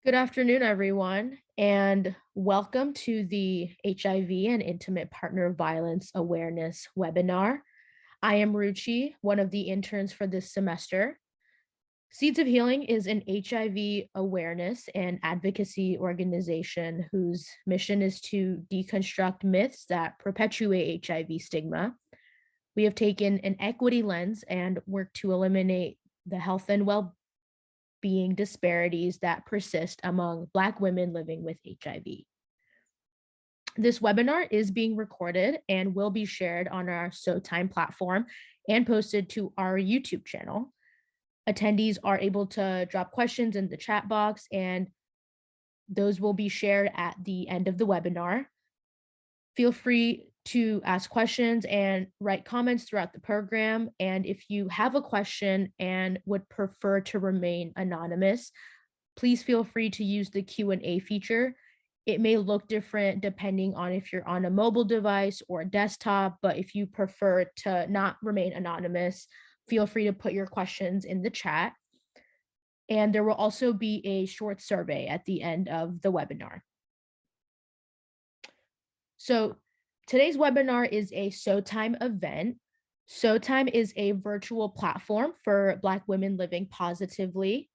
Good afternoon, everyone, and welcome to the HIV and Intimate Partner Violence Awareness webinar. I am Ruchi, one of the interns for this semester. Seeds of Healing is an HIV awareness and advocacy organization whose mission is to deconstruct myths that perpetuate HIV stigma. We have taken an equity lens and worked to eliminate the health and well-being disparities that persist among Black women living with HIV. This webinar is being recorded and will be shared on our SOH Time platform and posted to our YouTube channel. Attendees are able to drop questions in the chat box, and those will be shared at the end of the webinar. Feel free to ask questions and write comments throughout the program. And if you have a question and would prefer to remain anonymous, please feel free to use the Q&A feature. It may look different depending on if you're on a mobile device or a desktop, but if you prefer to not remain anonymous, feel free to put your questions in the chat. And there will also be a short survey at the end of the webinar. So today's webinar is a SOH Time event. SOH Time is a virtual platform for Black women living positively.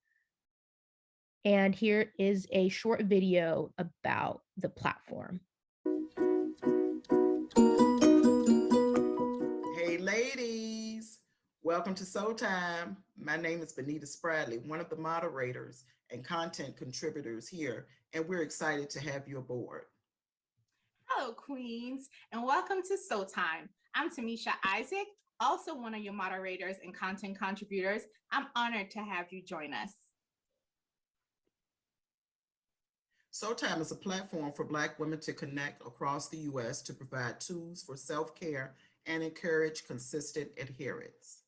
And here is a short video about the platform. Hey ladies, welcome to SOH Time. My name is Benita Spradley, one of the moderators and content contributors here, and we're excited to have you aboard. Hello, Queens, and welcome to SOH Time. I'm Thamicha Isaac, also one of your moderators and content contributors. I'm honored to have you join us. SOH Time is a platform for Black women to connect across the U.S. to provide tools for self-care and encourage consistent adherence.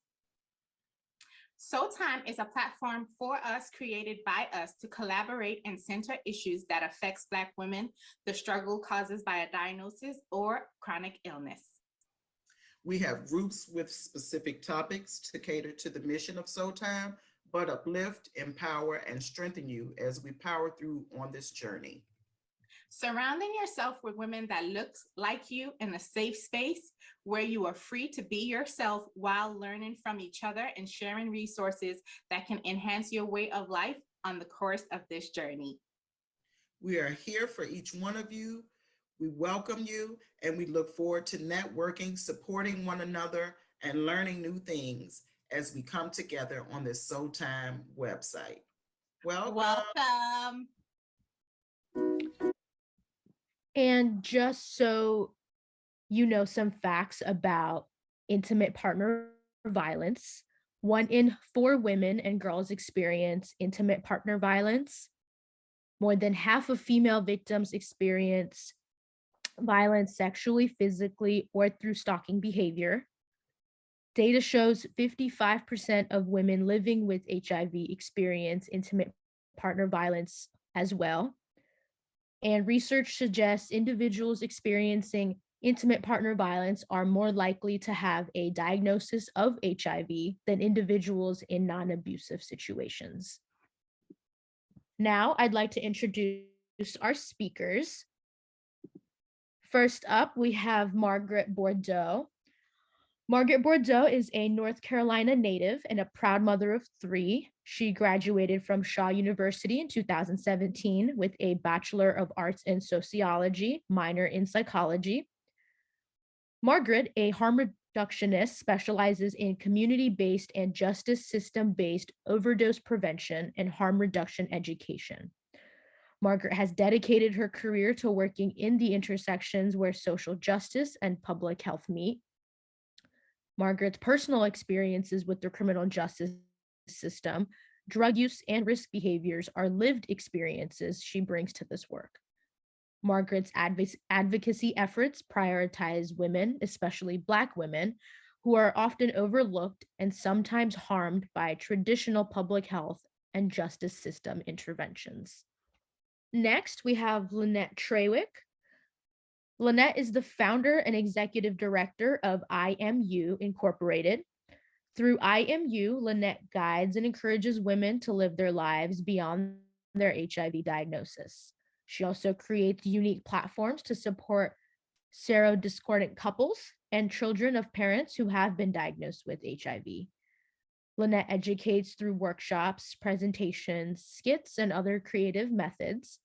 SOH Time is a platform for us, created by us, to collaborate and center issues that affects Black women, the struggle causes by a diagnosis or chronic illness. We have groups with specific topics to cater to the mission of SOH Time, but uplift, empower, and strengthen you as we power through on this journey. Surrounding yourself with women that look like you in a safe space where you are free to be yourself while learning from each other and sharing resources that can enhance your way of life on the course of this journey. We are here for each one of you. We welcome you, and we look forward to networking, supporting one another, and learning new things as we come together on this SOH Time website. Welcome. And just so you know some facts about intimate partner violence, 1 in 4 women and girls experience intimate partner violence. More than half of female victims experience violence sexually, physically, or through stalking behavior. Data shows 55% of women living with HIV experience intimate partner violence as well. And research suggests individuals experiencing intimate partner violence are more likely to have a diagnosis of HIV than individuals in non-abusive situations. Now, I'd like to introduce our speakers. First up, we have Margaret Bordeaux. Margaret Bordeaux is a North Carolina native and a proud mother of 3. She graduated from Shaw University in 2017 with a Bachelor of Arts in Sociology, minor in Psychology. Margaret, a harm reductionist, specializes in community-based and justice system-based overdose prevention and harm reduction education. Margaret has dedicated her career to working in the intersections where social justice and public health meet. Margaret's personal experiences with the criminal justice system, drug use, and risk behaviors are lived experiences she brings to this work. Margaret's advocacy efforts prioritize women, especially Black women, who are often overlooked and sometimes harmed by traditional public health and justice system interventions. Next, we have Lynette Trawick. Lynette is the founder and executive director of IMU Incorporated. Through IMU, Lynette guides and encourages women to live their lives beyond their HIV diagnosis. She also creates unique platforms to support serodiscordant couples and children of parents who have been diagnosed with HIV. Lynette educates through workshops, presentations, skits, and other creative methods.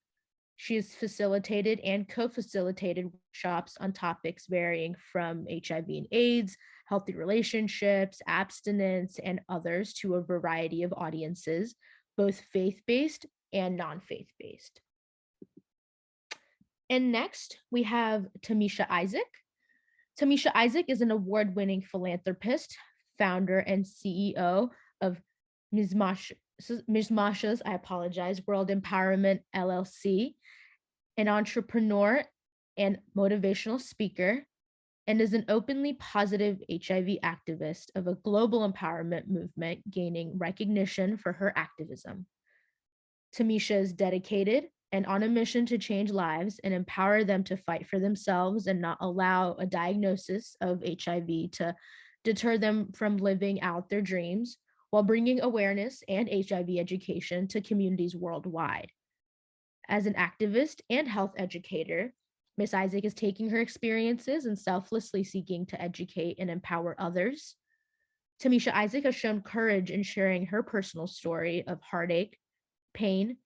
She has facilitated and co-facilitated workshops on topics varying from HIV and AIDS, healthy relationships, abstinence, and others to a variety of audiences, both faith-based and non-faith-based. And next, we have Thamicha Isaac. Thamicha Isaac is an award-winning philanthropist, founder, and CEO of Mishmasha's, I apologize, World Empowerment LLC, an entrepreneur and motivational speaker, and is an openly positive HIV activist of a global empowerment movement gaining recognition for her activism. Thamicha is dedicated and on a mission to change lives and empower them to fight for themselves and not allow a diagnosis of HIV to deter them from living out their dreams, while bringing awareness and HIV education to communities worldwide. As an activist and health educator, Ms. Isaac is taking her experiences and selflessly seeking to educate and empower others. Thamicha Isaac has shown courage in sharing her personal story of heartache, pain,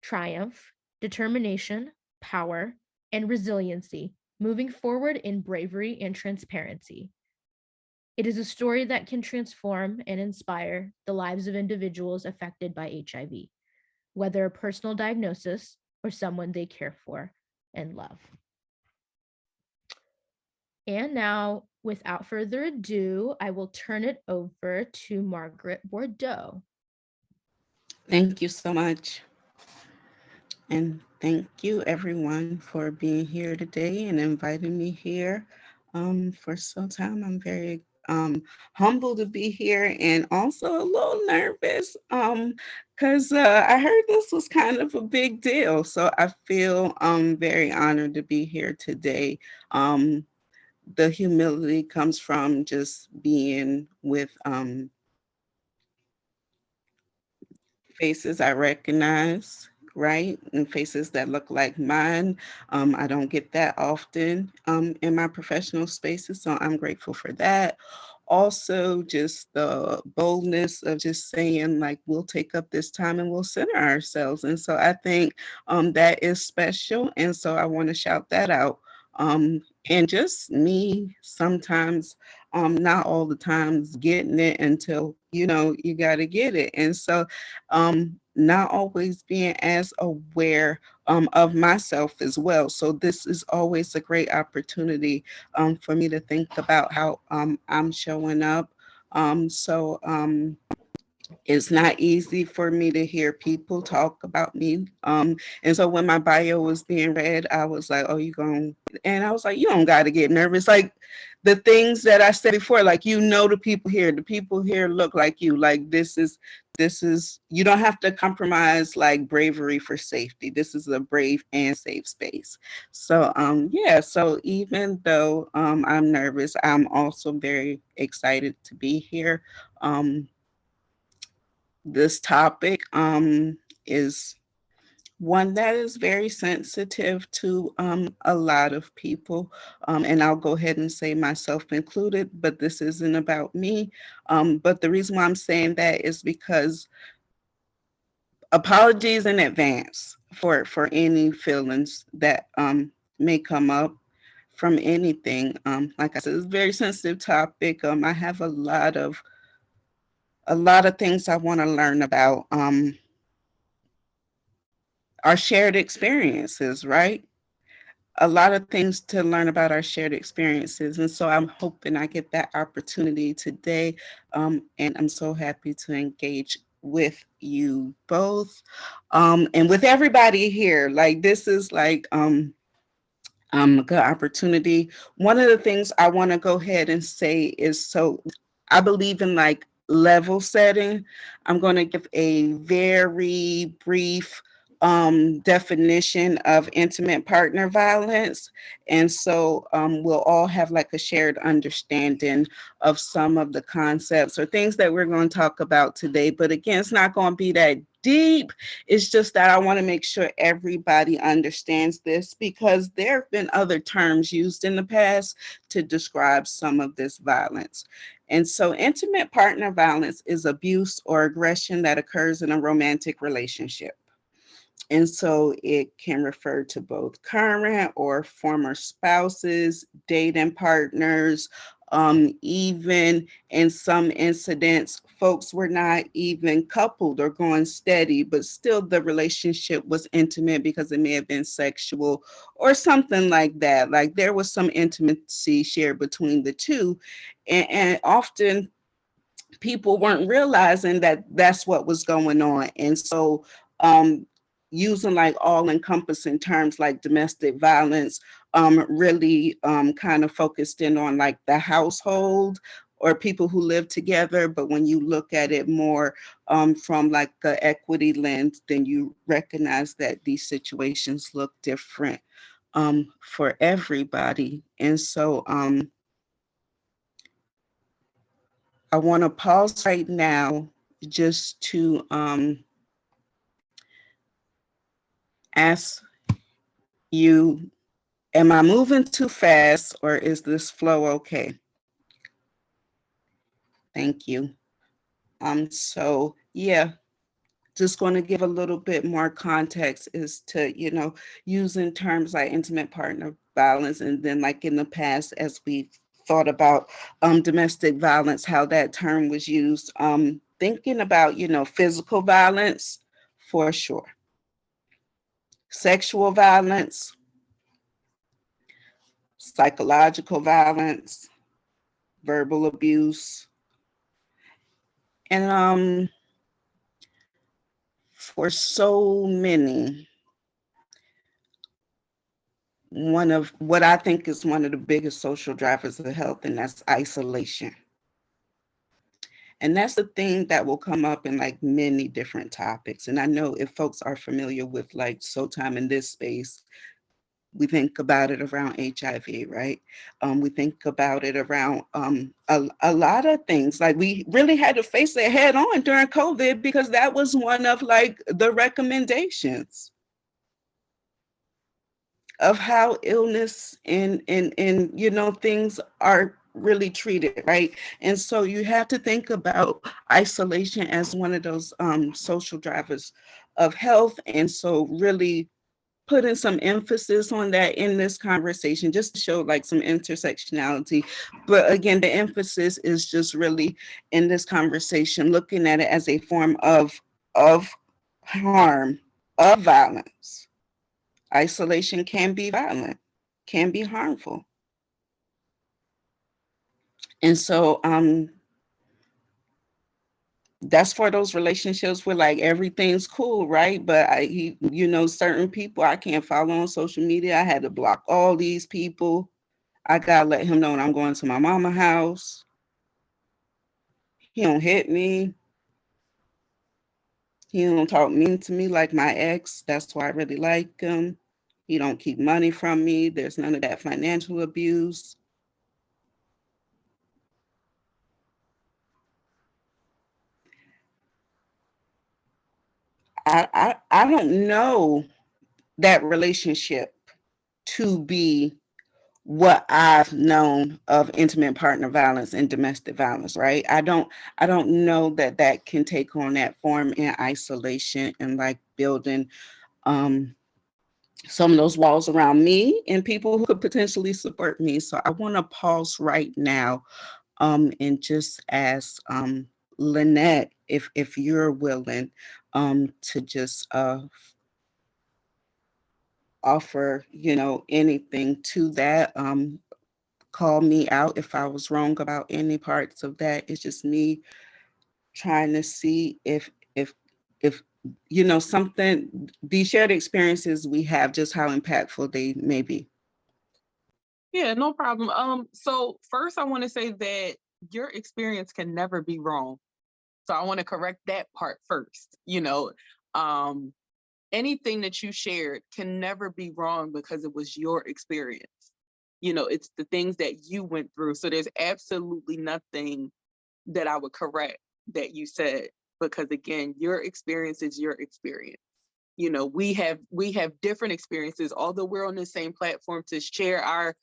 triumph, determination, power, and resiliency, moving forward in bravery and transparency. It is a story that can transform and inspire the lives of individuals affected by HIV, whether a personal diagnosis or someone they care for and love. And now, without further ado, I will turn it over to Margaret Bordeaux. Thank you so much. And thank you everyone for being here today and inviting me here for SOH Time. I'm very humbled to be here and also a little nervous because I heard this was kind of a big deal. So I feel very honored to be here today. The humility comes from just being with faces I recognize, right? And faces that look like mine. I don't get that often in my professional spaces, so I'm grateful for that. Also, just the boldness of just saying, like, we'll take up this time and we'll center ourselves. And so I think that is special. And so I want to shout that out. And just me sometimes, not all the times getting it until, you know, you got to get it. And so not always being as aware of myself as well. So this is always a great opportunity for me to think about how I'm showing up. It's not easy for me to hear people talk about me. And so when my bio was being read, I was like, oh, you going, and I was like, you don't got to get nervous. Like the things that I said before, like, you know, the people here look like you. Like this is, you don't have to compromise like bravery for safety. This is a brave and safe space. So yeah, so even though I'm nervous, I'm also very excited to be here. This topic is one that is very sensitive to a lot of people. And I'll go ahead and say myself included, but this isn't about me. But the reason why I'm saying that is because apologies in advance for any feelings that may come up from anything. Like I said, it's a very sensitive topic. I have a lot of things I want to learn about our shared experiences, right? A lot of things to learn about our shared experiences. And so I'm hoping I get that opportunity today. And I'm so happy to engage with you both and with everybody here. Like this is like a good opportunity. One of the things I want to go ahead and say is, so I believe in like level setting. I'm going to give a very brief definition of intimate partner violence. And so we'll all have like a shared understanding of some of the concepts or things that we're going to talk about today. But again, it's not going to be that deep. It's just that I want to make sure everybody understands this, because there have been other terms used in the past to describe some of this violence. And so intimate partner violence is abuse or aggression that occurs in a romantic relationship. And so it can refer to both current or former spouses, dating partners, even in some incidents, folks were not even coupled or going steady, but still the relationship was intimate because it may have been sexual or something like that. Like there was some intimacy shared between the two. And often people weren't realizing that that's what was going on. And so using like all-encompassing terms like domestic violence really kind of focused in on like the household or people who live together. But when you look at it more from like the equity lens, then you recognize that these situations look different for everybody. And so I want to pause right now just to ask you, am I moving too fast or is this flow okay? Thank you. So yeah, just going to give a little bit more context as to, you know, using terms like intimate partner violence, and then like in the past, as we thought about domestic violence, how that term was used, thinking about, you know, physical violence for sure, sexual violence, psychological violence, verbal abuse, and for so many, one of what I think is one of the biggest social drivers of health, and that's isolation. And that's the thing that will come up in like many different topics. And I know if folks are familiar with like SOH Time in this space, we think about it around HIV, right? We think about it around a lot of things. Like we really had to face it head on during COVID because that was one of like the recommendations of how illness and you know things are really treated, right? And so you have to think about isolation as one of those social drivers of health. And so really putting some emphasis on that in this conversation, just to show like some intersectionality. But again, the emphasis is just really in this conversation, looking at it as a form of harm, of violence. Isolation can be violent, can be harmful. And so that's for those relationships where like everything's cool, right? But you know, certain people I can't follow on social media. I had to block all these people. I gotta let him know when I'm going to my mama's house. He don't hit me. He don't talk mean to me like my ex. That's why I really like him. He don't keep money from me. There's none of that financial abuse. I don't know that relationship to be what I've known of intimate partner violence and domestic violence, right? I don't know that that can take on that form in isolation and like building some of those walls around me and people who could potentially support me. So I want to pause right now and just ask Lynette if you're willing to just offer, you know, anything to that. Call me out if I was wrong about any parts of that. It's just me trying to see if you know something, these shared experiences we have, just how impactful they may be. Yeah, no problem. So first I want to say that your experience can never be wrong. So I want to correct that part first. You know, um, anything that you shared can never be wrong because it was your experience. You know, it's the things that you went through. So there's absolutely nothing that I would correct that you said, because again, your experience is your experience. You know, we have different experiences, although we're on the same platform to share our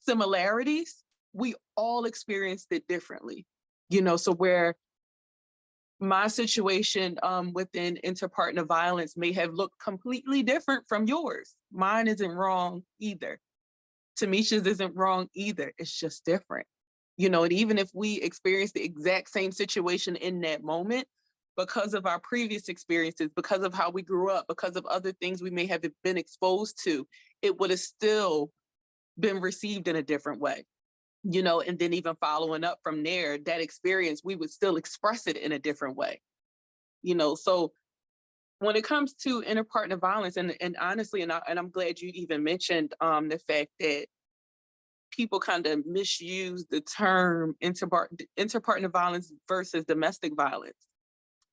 similarities, we all experienced it differently. You know, so where my situation within interpartner violence may have looked completely different from yours. Mine isn't wrong either. Thamicha's isn't wrong either. It's just different. You know, and even if we experience the exact same situation in that moment, because of our previous experiences, because of how we grew up, because of other things we may have been exposed to, it would have still been received in a different way. You know, and then even following up from there, that experience, we would still express it in a different way. You know, so when it comes to interpartner violence, and honestly, and I'm glad you even mentioned the fact that people kind of misuse the term interpartner violence versus domestic violence.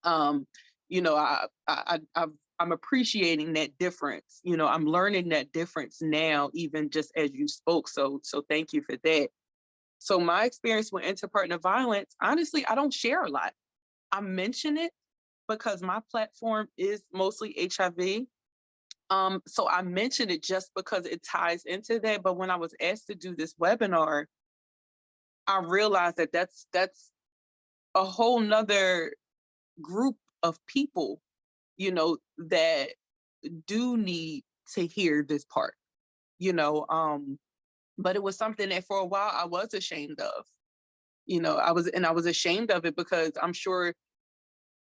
You know, I'm appreciating that difference. You know, I'm learning that difference now, even just as you spoke. So thank you for that. So my experience with interpartner violence, honestly, I don't share a lot. I mention it because my platform is mostly HIV. So I mention it just because it ties into that. But when I was asked to do this webinar, I realized that that's a whole nother group of people, you know, that do need to hear this part, you know. But it was something that for a while I was ashamed of. You know, I was ashamed of it because I'm sure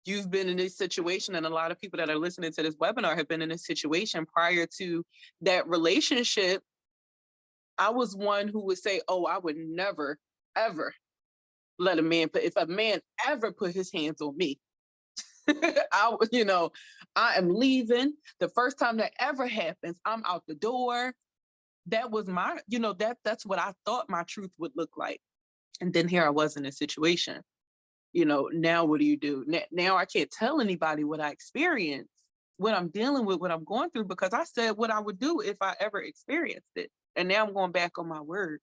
you've been in this situation, and a lot of people that are listening to this webinar have been in this situation prior to that relationship. I was one who would say, oh, I would never, ever let a man if a man ever put his hands on me, you know, I am leaving. The first time that ever happens, I'm out the door. That was my, you know, that's what I thought my truth would look like. And then here I was in a situation, you know, now what do you do? Now I can't tell anybody what I experienced, what I'm dealing with, what I'm going through, because I said what I would do if I ever experienced it. And now I'm going back on my word.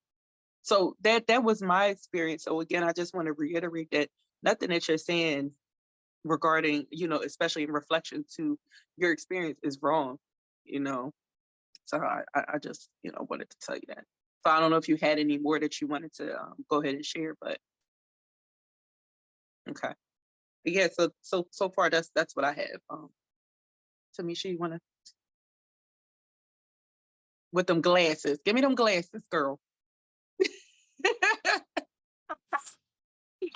So that was my experience. So again, I just want to reiterate that nothing that you're saying regarding, you know, especially in reflection to your experience is wrong, you know. So I just, you know, wanted to tell you that. So I don't know if you had any more that you wanted to go ahead and share, but okay. But yeah, so far that's what I have. Thamicha, you wanna with them glasses? Give me them glasses, girl.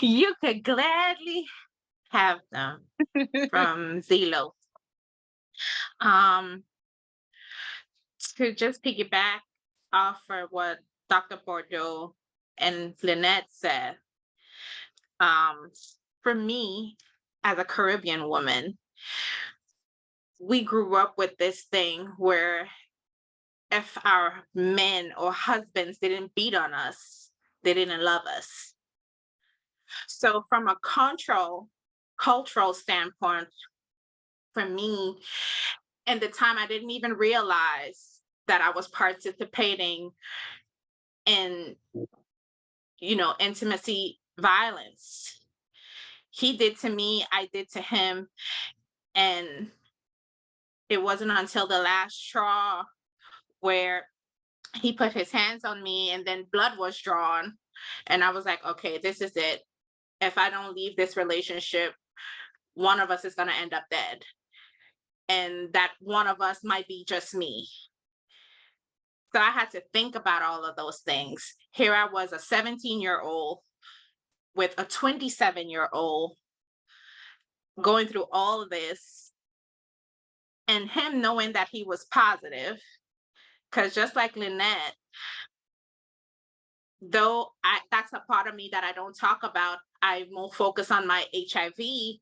You could gladly have them from Zelo. To just piggyback off of what Dr. Bordeaux and Lynette said, for me, as a Caribbean woman, we grew up with this thing where if our men or husbands didn't beat on us, they didn't love us. So from a cultural standpoint, for me, in the time I didn't even realize that I was participating in, you know, intimacy violence. He did to me, I did to him. And it wasn't until the last straw where he put his hands on me and then blood was drawn. And I was like, okay, this is it. If I don't leave this relationship, one of us is going to end up dead. And that one of us might be just me. So I had to think about all of those things. Here I was, a 17-year-old with a 27-year-old going through all of this, and him knowing that he was positive. Because just like Lynette, though that's a part of me that I don't talk about, I more focus on my HIV,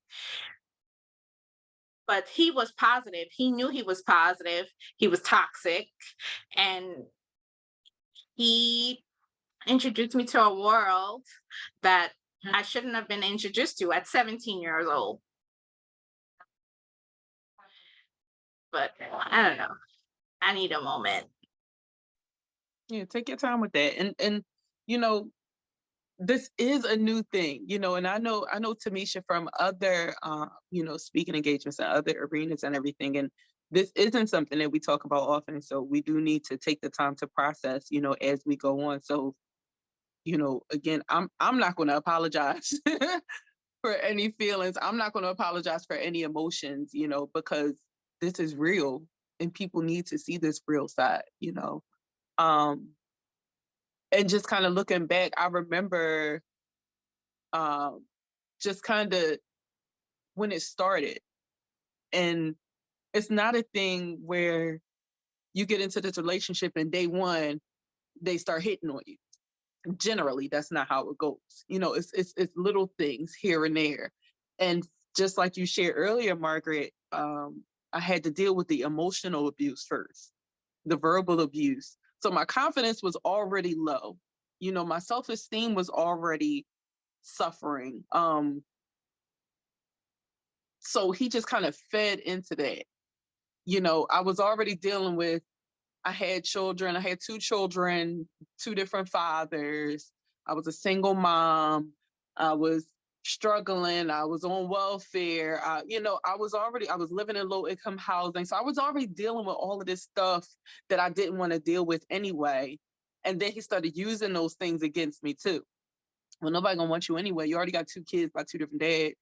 but he was positive. He knew he was positive. He was toxic. And he introduced me to a world that I shouldn't have been introduced to at 17 years old. but I don't know. I need a moment. Yeah, take your time with that. And you know, this is a new thing, you know, and I know Thamicha from other you know, speaking engagements and other arenas and everything. And this isn't something that we talk about often. So we do need to take the time to process, you know, as we go on. So, you know, again, I'm not going to apologize for any feelings. I'm not going to apologize for any emotions, you know, because this is real and people need to see this real side, you know. And just kind of looking back, I remember just kind of when it started. And it's not a thing where you get into this relationship and day one, they start hitting on you. Generally, that's not how it goes. You know, it's little things here and there. And just like you shared earlier, Margaret, I had to deal with the emotional abuse first, the verbal abuse. So my confidence was already low. You know, my self-esteem was already suffering. So he just kind of fed into that. You know, I was already dealing with, I had children, I had 2 children, 2 different fathers. I was a single mom. I was struggling. I was on welfare. You know, I was living in low income housing. So I was already dealing with all of this stuff that I didn't want to deal with anyway. And then he started using those things against me too. Well, nobody gonna want you anyway. You already got 2 kids by 2 different dads.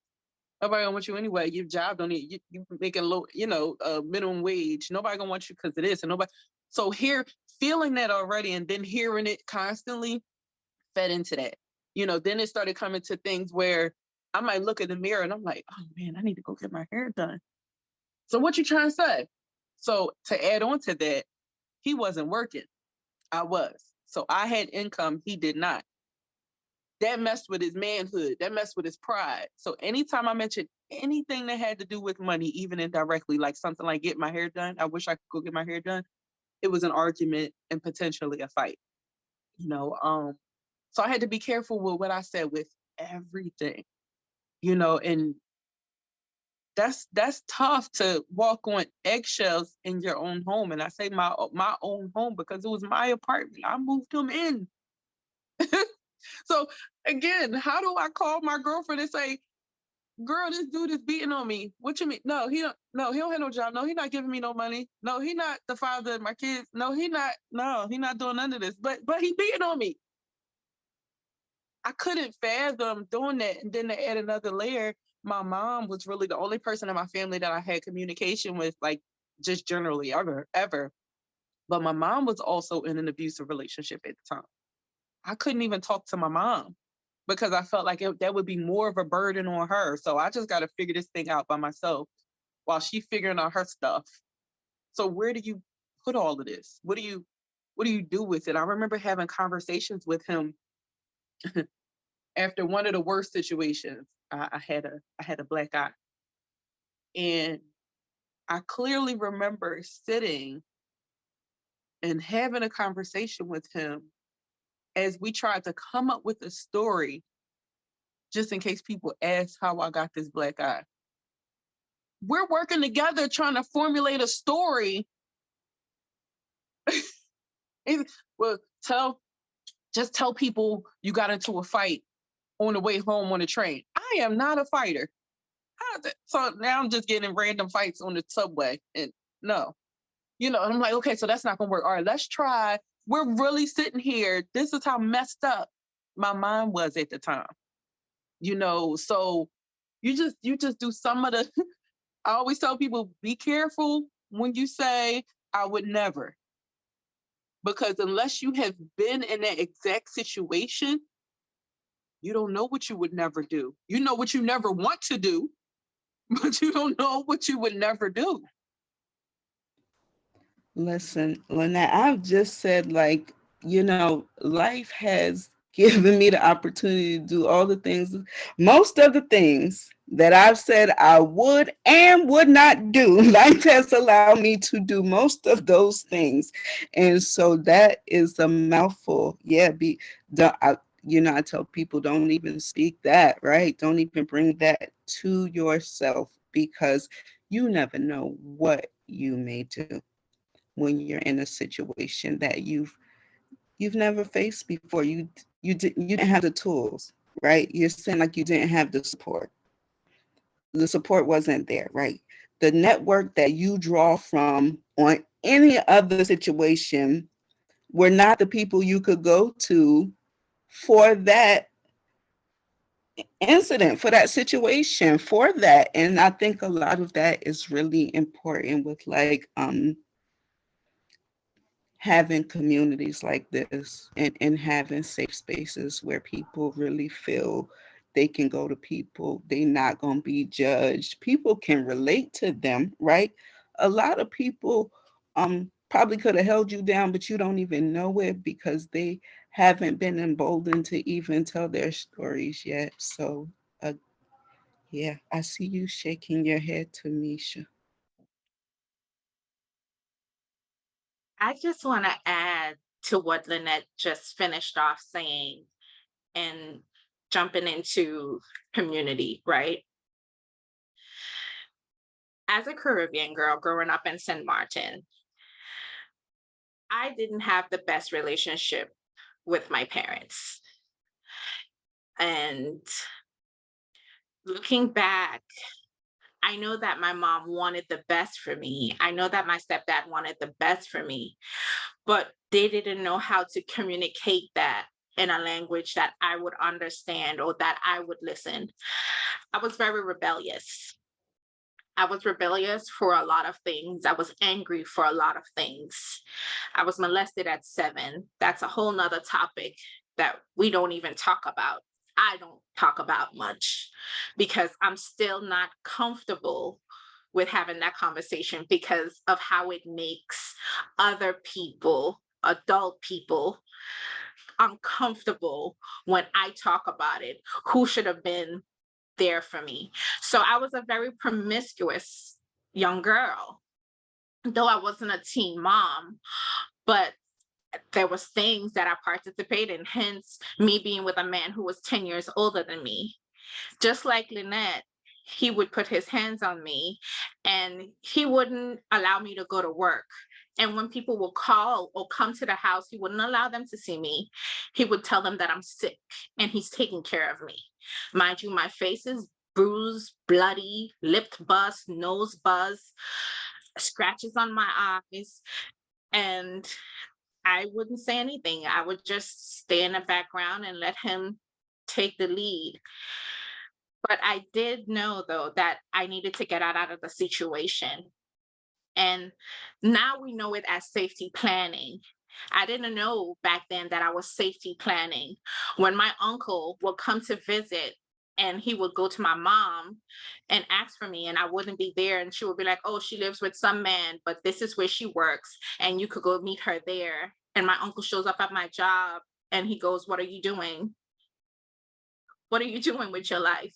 Nobody gonna want you anyway. Your job don't need you making low, you know, minimum wage. Nobody gonna want you because of this, and nobody. So here, feeling that already, and then hearing it constantly, fed into that. You know, then it started coming to things where I might look in the mirror and I'm like, oh man, I need to go get my hair done. So what you trying to say? So to add on to that, he wasn't working. I was. So I had income. He did not. That messed with his manhood. That messed with his pride. So anytime I mentioned anything that had to do with money, even indirectly, like something like get my hair done, I wish I could go get my hair done, it was an argument and potentially a fight. You know, so I had to be careful with what I said with everything, you know, and that's tough to walk on eggshells in your own home. And I say my own home because it was my apartment. I moved him in. So again, how do I call my girlfriend and say, girl, this dude is beating on me? What you mean? No, he don't have no job. No, he not giving me no money. No, he not the father of my kids. No, he not doing none of this. But he beating on me. I couldn't fathom doing that. And then to add another layer, my mom was really the only person in my family that I had communication with, like just generally ever. But my mom was also in an abusive relationship at the time. I couldn't even talk to my mom because I felt like that would be more of a burden on her. So I just got to figure this thing out by myself while she figuring out her stuff. So where do you put all of this? What do you do with it? I remember having conversations with him after one of the worst situations. I had a black eye, and I clearly remember sitting and having a conversation with him as we tried to come up with a story, just in case people ask how I got this black eye. We're working together trying to formulate a story. Well, just tell people you got into a fight on the way home on the train. I am not a fighter. So now I'm just getting random fights on the subway. And no, you know, and I'm like, okay, so that's not gonna work. All right, let's try. We're really sitting here. This is how messed up my mind was at the time. You know, so you just do some of the I always tell people, be careful when you say I would never. Because unless you have been in that exact situation, you don't know what you would never do. You know what you never want to do, but you don't know what you would never do. Listen, Lynette, I've just said, like, you know, life has given me the opportunity to do all the things, most of the things that I've said I would and would not do. Life has allowed me to do most of those things. And so that is a mouthful. Yeah, you know, I tell people don't even speak that, right? Don't even bring that to yourself because you never know what you may do when you're in a situation that you've never faced before. You didn't have the tools, right? You're saying like you didn't have the support. The support wasn't there, right? The network that you draw from on any other situation were not the people you could go to for that incident, for that situation, for that. And I think a lot of that is really important with like having communities like this, and having safe spaces where people really feel they can go to people, they're not going to be judged, people can relate to them, right? A lot of people probably could have held you down, but you don't even know it because they haven't been emboldened to even tell their stories yet. So uh, yeah, I see you shaking your head, Thamicha. I just want to add to what Lynette just finished off saying and jumping into community, right? As a Caribbean girl growing up in St. Martin, I didn't have the best relationship with my parents. And looking back, I know that my mom wanted the best for me. I know that my stepdad wanted the best for me, but they didn't know how to communicate that in a language that I would understand or that I would listen. I was very rebellious. I was rebellious for a lot of things. I was angry for a lot of things. I was molested at 7. That's a whole nother topic that we don't even talk about. I don't talk about much because I'm still not comfortable with having that conversation because of how it makes other people, adult people, uncomfortable when I talk about it, who should have been there for me. So I was a very promiscuous young girl, though I wasn't a teen mom, but there was things that I participated in, hence me being with a man who was 10 years older than me. Just like Lynette, he would put his hands on me and he wouldn't allow me to go to work. And when people will call or come to the house, he wouldn't allow them to see me. He would tell them that I'm sick and he's taking care of me. Mind you, my face is bruised, bloody, lip bust, nose buzz, scratches on my eyes. And I wouldn't say anything. I would just stay in the background and let him take the lead. But I did know, though, that I needed to get out of the situation. And now we know it as safety planning. I didn't know back then that I was safety planning. When my uncle would come to visit and he would go to my mom and ask for me, and I wouldn't be there, and she would be like, oh, she lives with some man, but this is where she works, and you could go meet her there. And my uncle shows up at my job and he goes, what are you doing? What are you doing with your life?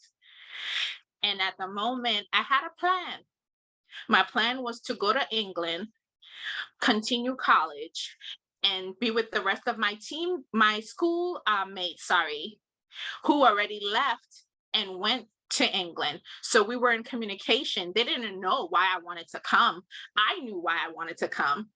And at the moment, I had a plan. My plan was to go to England, continue college, and be with the rest of my team, my school mates, who already left and went to England. So we were in communication. They didn't know why I wanted to come. I knew why I wanted to come.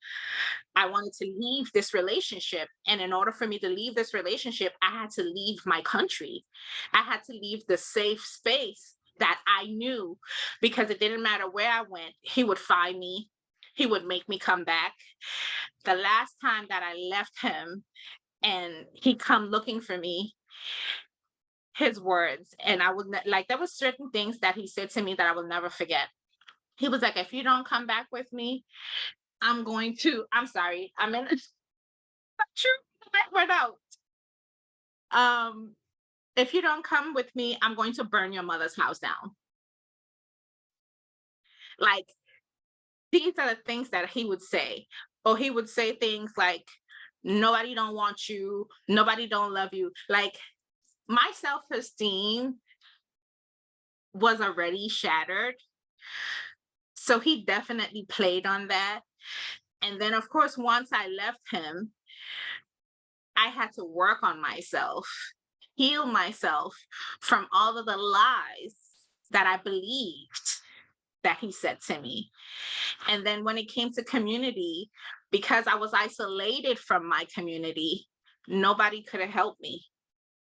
I wanted to leave this relationship. And in order for me to leave this relationship, I had to leave my country. I had to leave the safe space that I knew, because it didn't matter where I went, he would find me. He would make me come back. The last time that I left him and he come looking for me, his words, and I would like, there was certain things that he said to me that I will never forget. He was like, if you don't come back with me, I'm sorry, I'm in true, that went out. If you don't come with me, I'm going to burn your mother's house down. Like, these are the things that he would say. Or he would say things like, nobody don't want you, nobody don't love you. Like, my self-esteem was already shattered. So he definitely played on that. And then, of course, once I left him, I had to work on myself, heal myself from all of the lies that I believed that he said to me. And then when it came to community, because I was isolated from my community, nobody could have helped me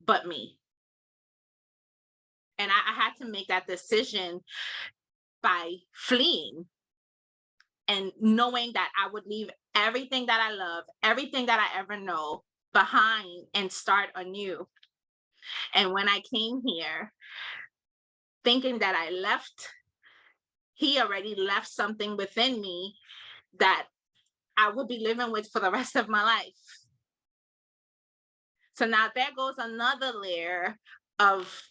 but me. And I had to make that decision by fleeing and knowing that I would leave everything that I love, everything that I ever know behind and start anew. And when I came here, thinking that I left, he already left something within me that I would be living with for the rest of my life. So now there goes another layer of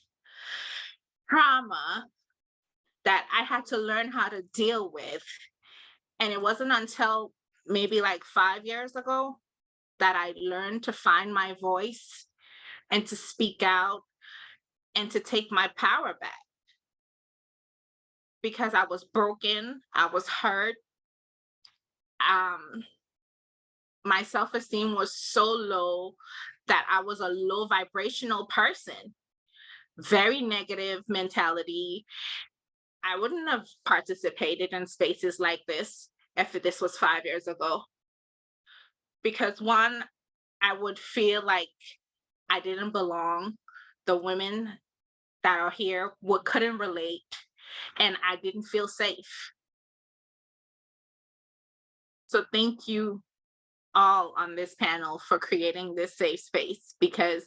trauma that I had to learn how to deal with. And it wasn't until maybe like 5 years ago that I learned to find my voice and to speak out and to take my power back. Because I was broken, I was hurt. My self-esteem was so low that I was a low vibrational person, very negative mentality. I wouldn't have participated in spaces like this if this was 5 years ago. Because one, I would feel like I didn't belong. The women that are here couldn't relate, and I didn't feel safe. So thank you all on this panel for creating this safe space, because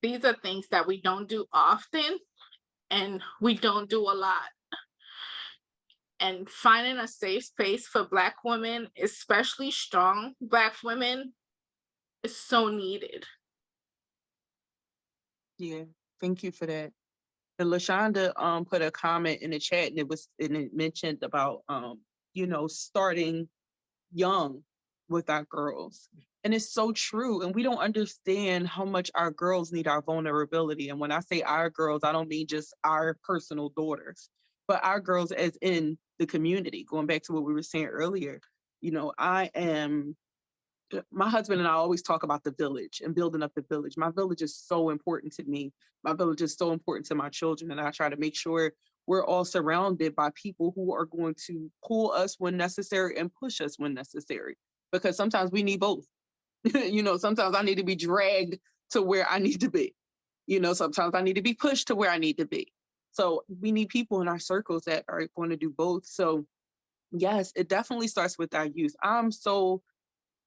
these are things that we don't do often and we don't do a lot. And finding a safe space for Black women, especially strong Black women, is so needed. Yeah, thank you for that. And LaShonda put a comment in the chat, and it mentioned about starting young with our girls. And it's so true. And we don't understand how much our girls need our vulnerability. And when I say our girls, I don't mean just our personal daughters, but our girls as in the community. Going back to what we were saying earlier, my husband and I always talk about the village and building up the village. My village is so important to me. My village is so important to my children. And I try to make sure we're all surrounded by people who are going to pull us when necessary and push us when necessary. Because sometimes we need both. Sometimes I need to be dragged to where I need to be. Sometimes I need to be pushed to where I need to be. So we need people in our circles that are going to do both. So yes, it definitely starts with our youth. I'm so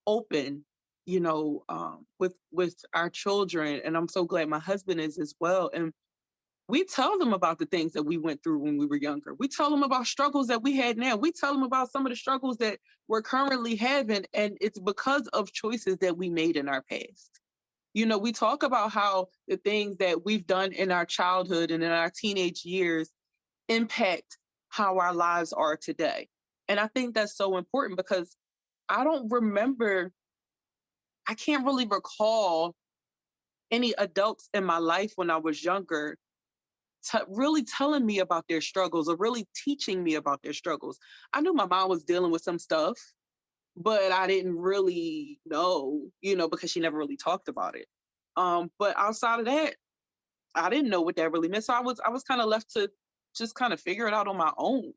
open, with our children, and I'm so glad my husband is as well. And we tell them about the things that we went through when we were younger. We tell them about struggles that we had now. We tell them about some of the struggles that we're currently having, and it's because of choices that we made in our past. We talk about how the things that we've done in our childhood and in our teenage years impact how our lives are today. And I think that's so important, because I can't really recall any adults in my life when I was younger really telling me about their struggles or really teaching me about their struggles. I knew my mom was dealing with some stuff, but I didn't really know, because she never really talked about it. But outside of that, I didn't know what that really meant. So I was kind of left to just kind of figure it out on my own,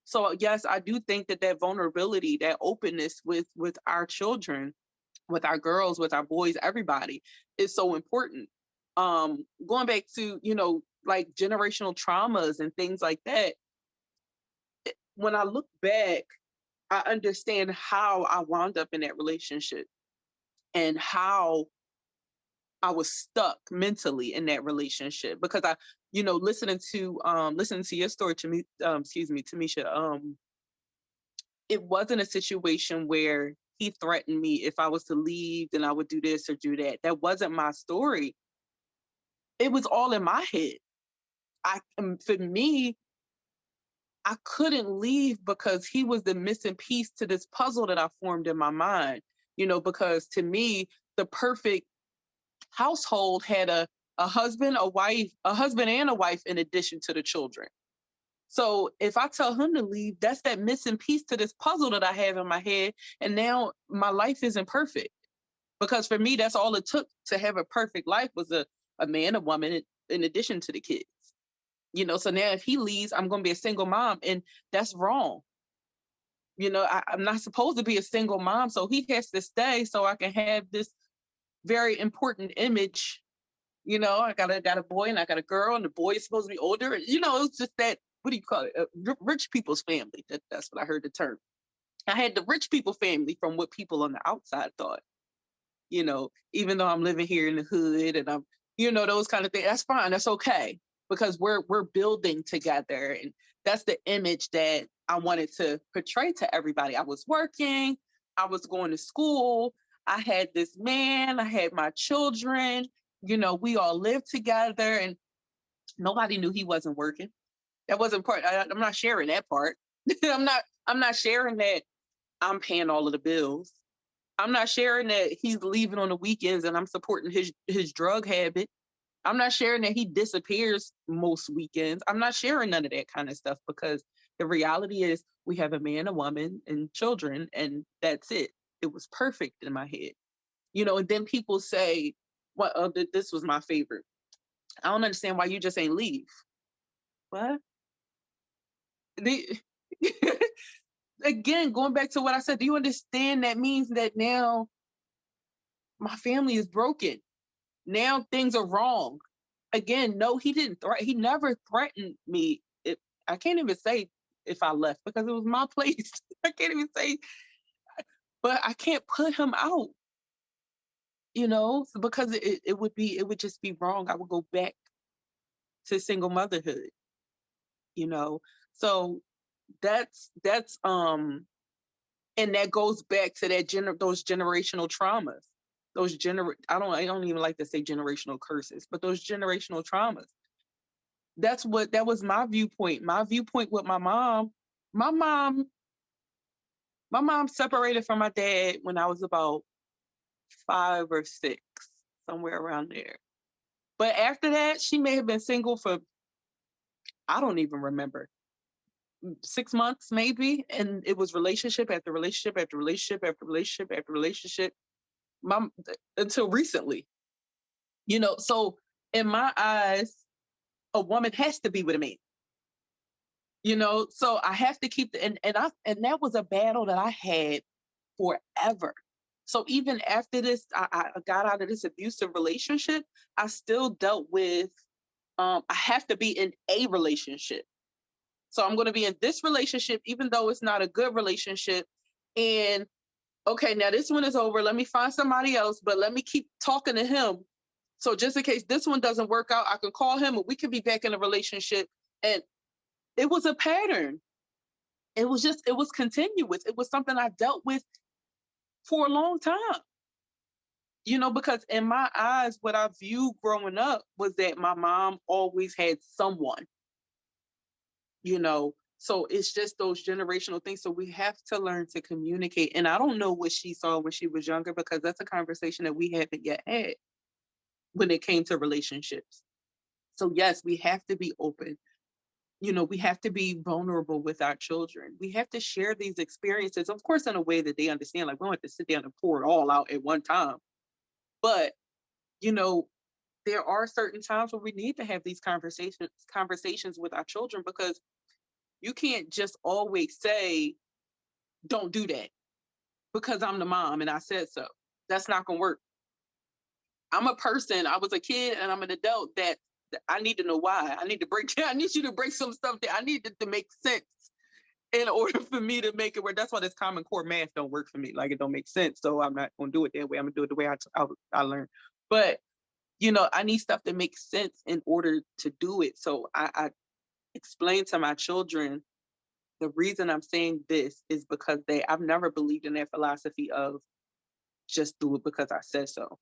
So yes, I do think that vulnerability, that openness with our children, with our girls, with our boys, everybody, is so important. Going back to, like generational traumas and things like that, when I look back, I understand how I wound up in that relationship and how I was stuck mentally in that relationship, because I, listening to your story, to me, Thamicha, it wasn't a situation where he threatened me if I was to leave, then I would do this or do that. That wasn't my story. It was all in my head. For me, I couldn't leave because he was the missing piece to this puzzle that I formed in my mind, because to me, the perfect household had a husband, a husband and a wife in addition to the children. So if I tell him to leave, that's that missing piece to this puzzle that I have in my head. And now my life isn't perfect, because for me, that's all it took to have a perfect life was a man, a woman, in addition to the kids. You know, so now if he leaves, I'm going to be a single mom, and that's wrong. You know, I'm not supposed to be a single mom, so he has to stay so I can have this very important image. You know, I got a boy and I got a girl, and the boy is supposed to be older. You know, it's just that, what do you call it? Rich people's family. That's what I heard the term. I had the rich people family from what people on the outside thought. You know, even though I'm living here in the hood and I'm, you know, those kind of things, that's fine. That's okay, because we're building together. And that's the image that I wanted to portray to everybody. I was working, I was going to school, I had this man, I had my children, you know, we all lived together, and nobody knew he wasn't working. That wasn't part. I'm not sharing that part. I'm not sharing that I'm paying all of the bills. I'm not sharing that he's leaving on the weekends and I'm supporting his drug habit. I'm not sharing that he disappears most weekends. I'm not sharing none of that kind of stuff, because the reality is we have a man, a woman, and children, and that's it. It was perfect in my head. You know, and then people say, well, this was my favorite. I don't understand why you just ain't leave. What? Again, going back to what I said, do you understand that means that now my family is broken? Now things are wrong. Again, no, he didn't he never threatened me. I can't even say if I left, because it was my place. I can't even say, but I can't put him out, you know, because it would just be wrong. I would go back to single motherhood, you know. So that's and that goes back to those generational traumas. I don't even like to say generational curses, but those generational traumas. That was my viewpoint. My viewpoint with my mom. My mom separated from my dad when I was about 5 or 6, somewhere around there. But after that, she may have been single for, I don't even remember, 6 months maybe, and it was relationship after relationship after relationship after relationship after relationship, until recently. You know, so in my eyes, a woman has to be with a man. You know, so I have to keep and that was a battle that I had forever. So even after this, I got out of this abusive relationship, I still dealt with I have to be in a relationship. So I'm going to be in this relationship, even though it's not a good relationship. And okay, now this one is over. Let me find somebody else, but let me keep talking to him. So just in case this one doesn't work out, I can call him and we can be back in a relationship. And it was a pattern. It was continuous. It was something I dealt with for a long time. You know, because in my eyes, what I viewed growing up was that my mom always had someone, you know. So it's just those generational things. So we have to learn to communicate. And I don't know what she saw when she was younger, because that's a conversation that we haven't yet had when it came to relationships. So yes, we have to be open. You know, we have to be vulnerable with our children. We have to share these experiences, of course, in a way that they understand. Like, we don't have to sit down and pour it all out at one time. But, you know, there are certain times where we need to have these conversations with our children, because you can't just always say, don't do that because I'm the mom and I said so. That's not going to work. I'm a person, I was a kid and I'm an adult that I need to know why. I need you to break some stuff that I need it to make sense in order for me to make it work. That's why this Common Core math don't work for me. Like, it don't make sense. So I'm not going to do it that way. I'm going to do it the way I learned. But, you know, I need stuff that makes sense in order to do it. So I explain to my children, the reason I'm saying this is because I've never believed in that philosophy of just do it because I said so.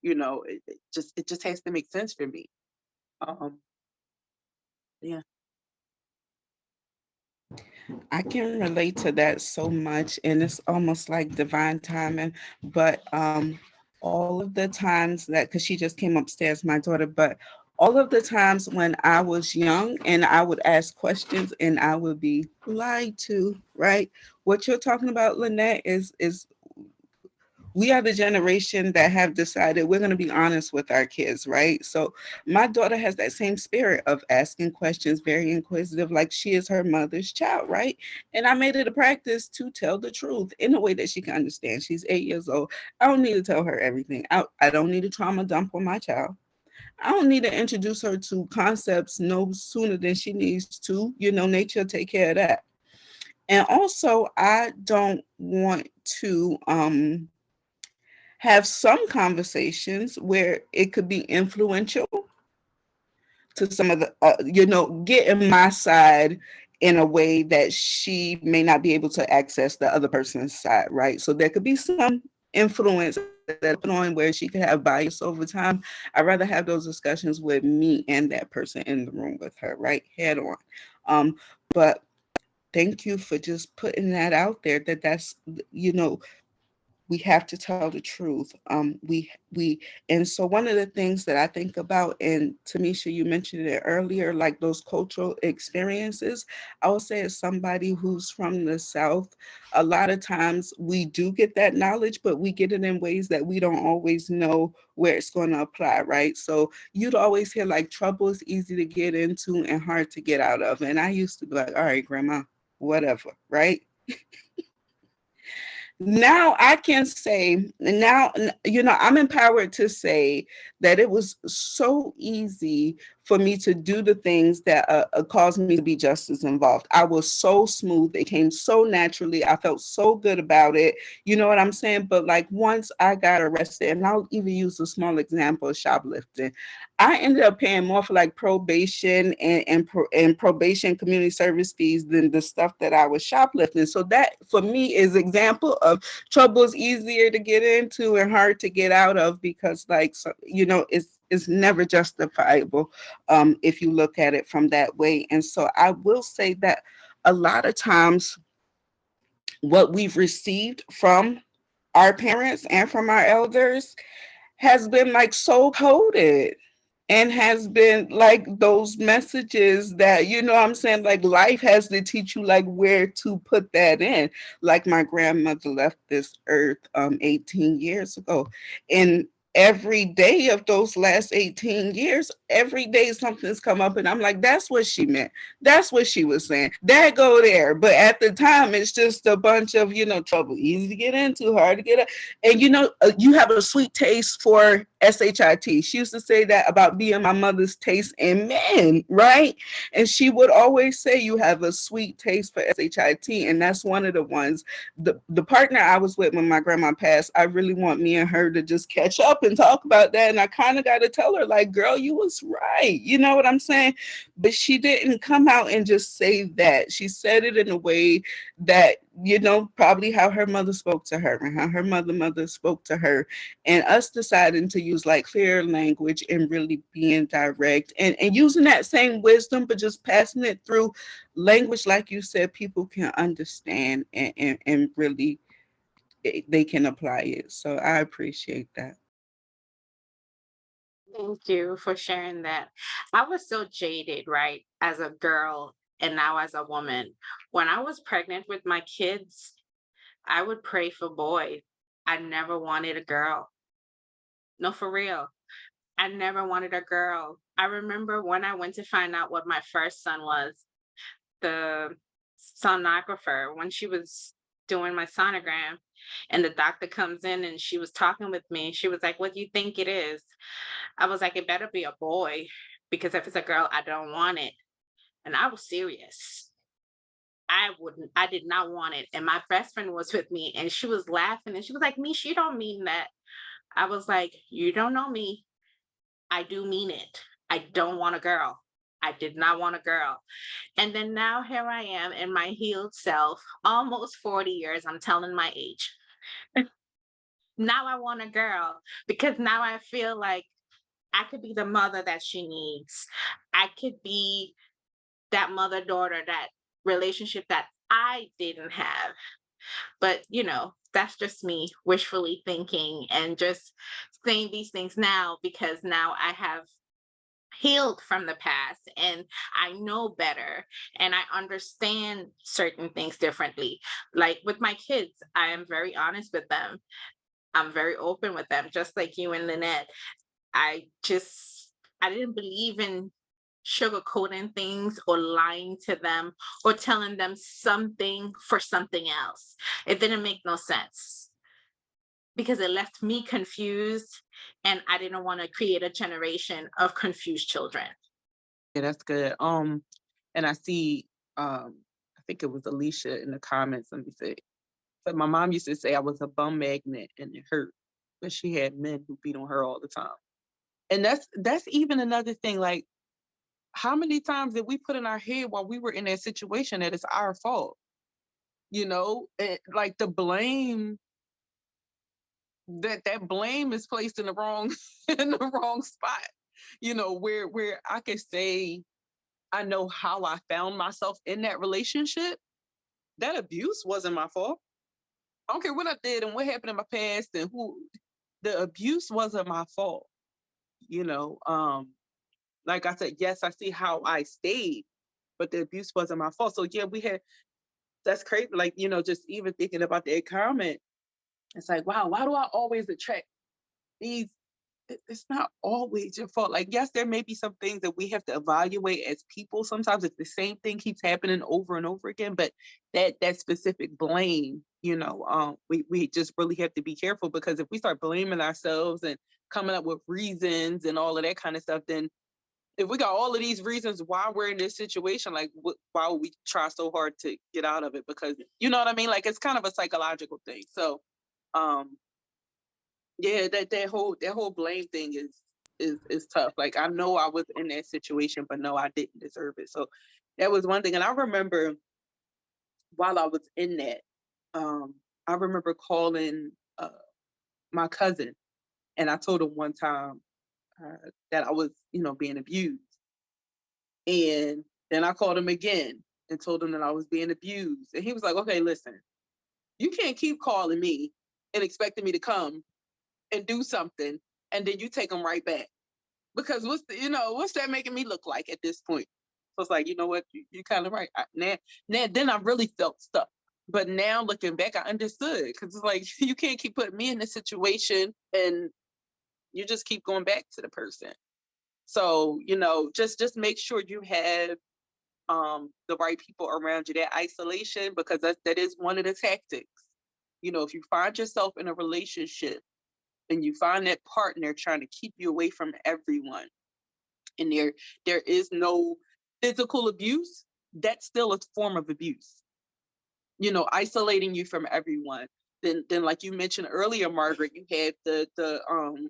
You know, it just has to make sense for me. Yeah. I can relate to that so much, and it's almost like divine timing. But all of the times that, because she just came upstairs, my daughter, but all of the times when I was young and I would ask questions and I would be lied to, right? What you're talking about, Lynette, is We are the generation that have decided we're going to be honest with our kids, right? So my daughter has that same spirit of asking questions, very inquisitive, like she is her mother's child, right? And I made it a practice to tell the truth in a way that she can understand. She's 8 years old. I don't need to tell her everything. I don't need a trauma dump on my child. I don't need to introduce her to concepts no sooner than she needs to. Nature take care of that. And also, I don't want to have some conversations where it could be influential to some of the, get in my side in a way that she may not be able to access the other person's side, right? So there could be some influence that on where she could have bias over time. I'd rather have those discussions with me and that person in the room with her, right? Head on. But thank you for just putting that out there, that's, we have to tell the truth. And so one of the things that I think about, and Thamicha, you mentioned it earlier, like those cultural experiences, I would say as somebody who's from the South, a lot of times we do get that knowledge, but we get it in ways that we don't always know where it's going to apply, right? So you'd always hear like trouble is easy to get into and hard to get out of. And I used to be like, all right, grandma, whatever, right? Now I can say, now, I'm empowered to say that it was so easy for me to do the things that caused me to be just as involved. I was so smooth. It came so naturally. I felt so good about it. You know what I'm saying? But like once I got arrested, and I'll even use a small example of shoplifting, I ended up paying more for like probation and probation community service fees than the stuff that I was shoplifting. So that for me is example of trouble is easier to get into and hard to get out of, because like, so, it's never justifiable if you look at it from that way. And so I will say that a lot of times what we've received from our parents and from our elders has been like so coded and has been like those messages that, what I'm saying, like life has to teach you like where to put that in. Like my grandmother left this earth 18 years ago, and every day of those last 18 years, every day something's come up and I'm like, that's what she meant, that's what she was saying, that go there. But at the time it's just a bunch of trouble, easy to get into, hard to get out. And you have a sweet taste for SHIT. She used to say that about being my mother's taste in men, right? And she would always say you have a sweet taste for SHIT, and that's one of the ones. The partner I was with when my grandma passed, I really want me and her to just catch up and talk about that. And I kind of got to tell her, like, girl, you was right. You know what I'm saying? But she didn't come out and just say that. She said it in a way that, probably how her mother spoke to her and how her mother spoke to her, and us deciding to use like clear language and really being direct and using that same wisdom, but just passing it through language, like you said, people can understand and really they can apply it. So I appreciate that. Thank you for sharing that. I was so jaded, right, as a girl and now as a woman. When I was pregnant with my kids, I would pray for boys. I never wanted a girl. No, for real. I never wanted a girl. I remember when I went to find out what my first son was, the sonographer, when she was doing my sonogram, and the doctor comes in and she was talking with me. She was like, "What do you think it is?" I was like, "It better be a boy, because if it's a girl, I don't want it." And I was serious. I did not want it. And my best friend was with me and she was laughing and she was like, "Mish, you don't mean that." I was like, "You don't know me. I do mean it. I don't want a girl. I did not want a girl." And then now here I am in my healed self, almost 40 years. I'm telling my age. Now I want a girl because now I feel like I could be the mother that she needs. I could be that mother daughter, that relationship that I didn't have. But, that's just me wishfully thinking and just saying these things now because now I have healed from the past and I know better and I understand certain things differently. Like with my kids, I am very honest with them. I'm very open with them, just like you and Lynette. I didn't believe in sugarcoating things or lying to them or telling them something for something else. It didn't make no sense because it left me confused, and I didn't want to create a generation of confused children. Yeah, that's good. And I see, I think it was Alicia in the comments. Let me see. But my mom used to say I was a bum magnet and it hurt, but she had men who beat on her all the time. And that's even another thing. Like, how many times did we put in our head while we were in that situation that it's our fault? You know, and like the blame, that blame is placed in the wrong in the wrong spot. You know, where I could say I know how I found myself in that relationship. That abuse wasn't my fault. I don't care what I did and what happened in my past and who. The abuse wasn't my fault. You know, like I said, yes, I see how I stayed, but the abuse wasn't my fault. So yeah, that's crazy. Like, you know, just even thinking about that comment, it's like, wow, why do I always attract these? It's not always your fault. Like, yes, there may be some things that we have to evaluate as people. Sometimes if the same thing keeps happening over and over again, but that specific blame, you know, we just really have to be careful, because if we start blaming ourselves and coming up with reasons and all of that kind of stuff, then if we got all of these reasons why we're in this situation, like why would we try so hard to get out of it? Because you know what I mean? Like, it's kind of a psychological thing. So, yeah, that whole blame thing is tough. Like, I know I was in that situation, but no, I didn't deserve it. So that was one thing. And I remember while I was in that, I remember calling my cousin, and I told him one time that I was, you know, being abused. And then I called him again and told him that I was being abused. And he was like, okay, listen, you can't keep calling me and expecting me to come and do something, and then you take them right back. Because what's that making me look like at this point? So it's like, you know what, you're kind of right. Then I really felt stuck. But now looking back, I understood, because it's like, you can't keep putting me in this situation and you just keep going back to the person. So, you know, just make sure you have the right people around you. That isolation, because that is one of the tactics. You know, if you find yourself in a relationship and you find that partner trying to keep you away from everyone, and there is no physical abuse, that's still a form of abuse. You know, isolating you from everyone. Then like you mentioned earlier, Margaret, you had the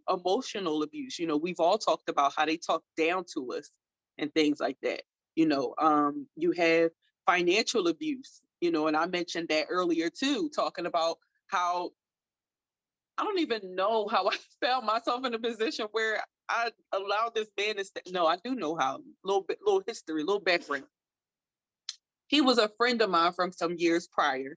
emotional abuse. You know, we've all talked about how they talk down to us and things like that. You know, you have financial abuse, you know, and I mentioned that earlier too, talking about how I don't even know how I found myself in a position where I allowed this man to stay. No, I do know how. Little history, little background. He was a friend of mine from some years prior.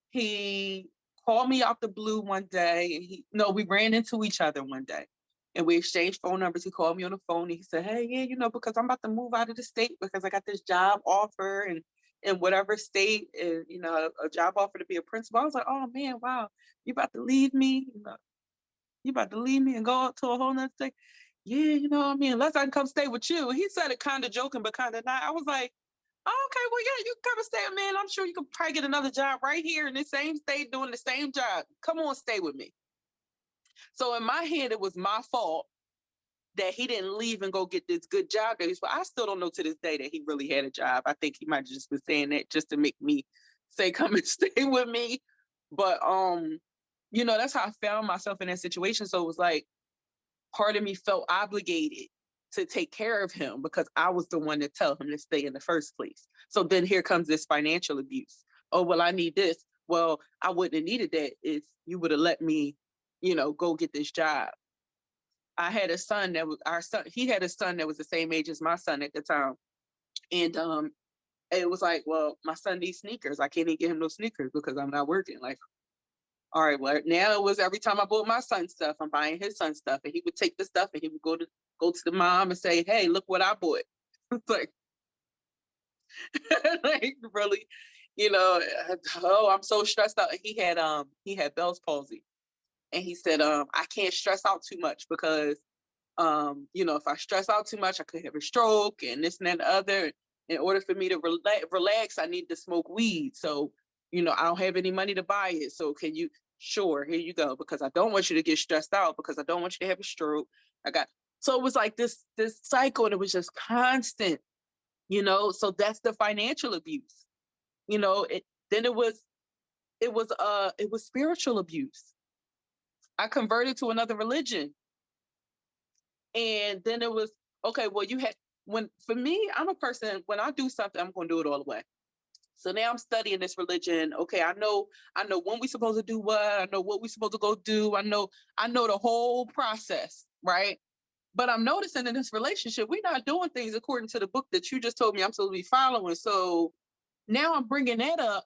He called me out the blue one day, and we ran into each other one day, and we exchanged phone numbers. He called me on the phone and he said, hey, yeah, you know, because I'm about to move out of the state because I got this job offer and in whatever state, and, you know, a job offer to be a principal. I was like, oh man, wow, you about to leave me? You about to leave me and go to a whole nother state? Yeah, you know what I mean? Unless I can come stay with you. He said it kind of joking, but kind of not. I was like, oh, okay, well, yeah, you can come and stay, man. I'm sure you can probably get another job right here in the same state doing the same job. Come on, stay with me. So in my head, it was my fault that he didn't leave and go get this good job. But I still don't know to this day that he really had a job. I think he might have just been saying that just to make me say, come and stay with me. But, you know, that's how I found myself in that situation. So it was like, part of me felt obligated to take care of him because I was the one to tell him to stay in the first place. So then here comes this financial abuse. Oh, well, I need this. Well, I wouldn't have needed that if you would have let me, you know, go get this job. I had a son that was our son. He had a son that was the same age as my son at the time. And it was like, well, my son needs sneakers. I can't even get him no sneakers because I'm not working. Like, all right, well, now it was every time I bought my son's stuff, I'm buying his son's stuff. And he would take the stuff and he would go to the mom and say, hey, look what I bought. It's like, like, really? You know, oh, I'm so stressed out. He had Bell's palsy, and he said, I can't stress out too much because, you know, if I stress out too much, I could have a stroke and this and that and the other. In order for me to relax, I need to smoke weed. So, you know, I don't have any money to buy it. So can you? Sure, here you go. Because I don't want you to get stressed out, because I don't want you to have a stroke. So it was like this cycle, and it was just constant, you know. So that's the financial abuse, you know. Then it was spiritual abuse. I converted to another religion, and then it was, okay, well, for me, I'm a person, when I do something, I'm going to do it all the way. So now I'm studying this religion. Okay, I know when we supposed to do what. I know what we supposed to go do. I know the whole process, right? But I'm noticing in this relationship, we're not doing things according to the book that you just told me I'm supposed to be following. So now I'm bringing that up,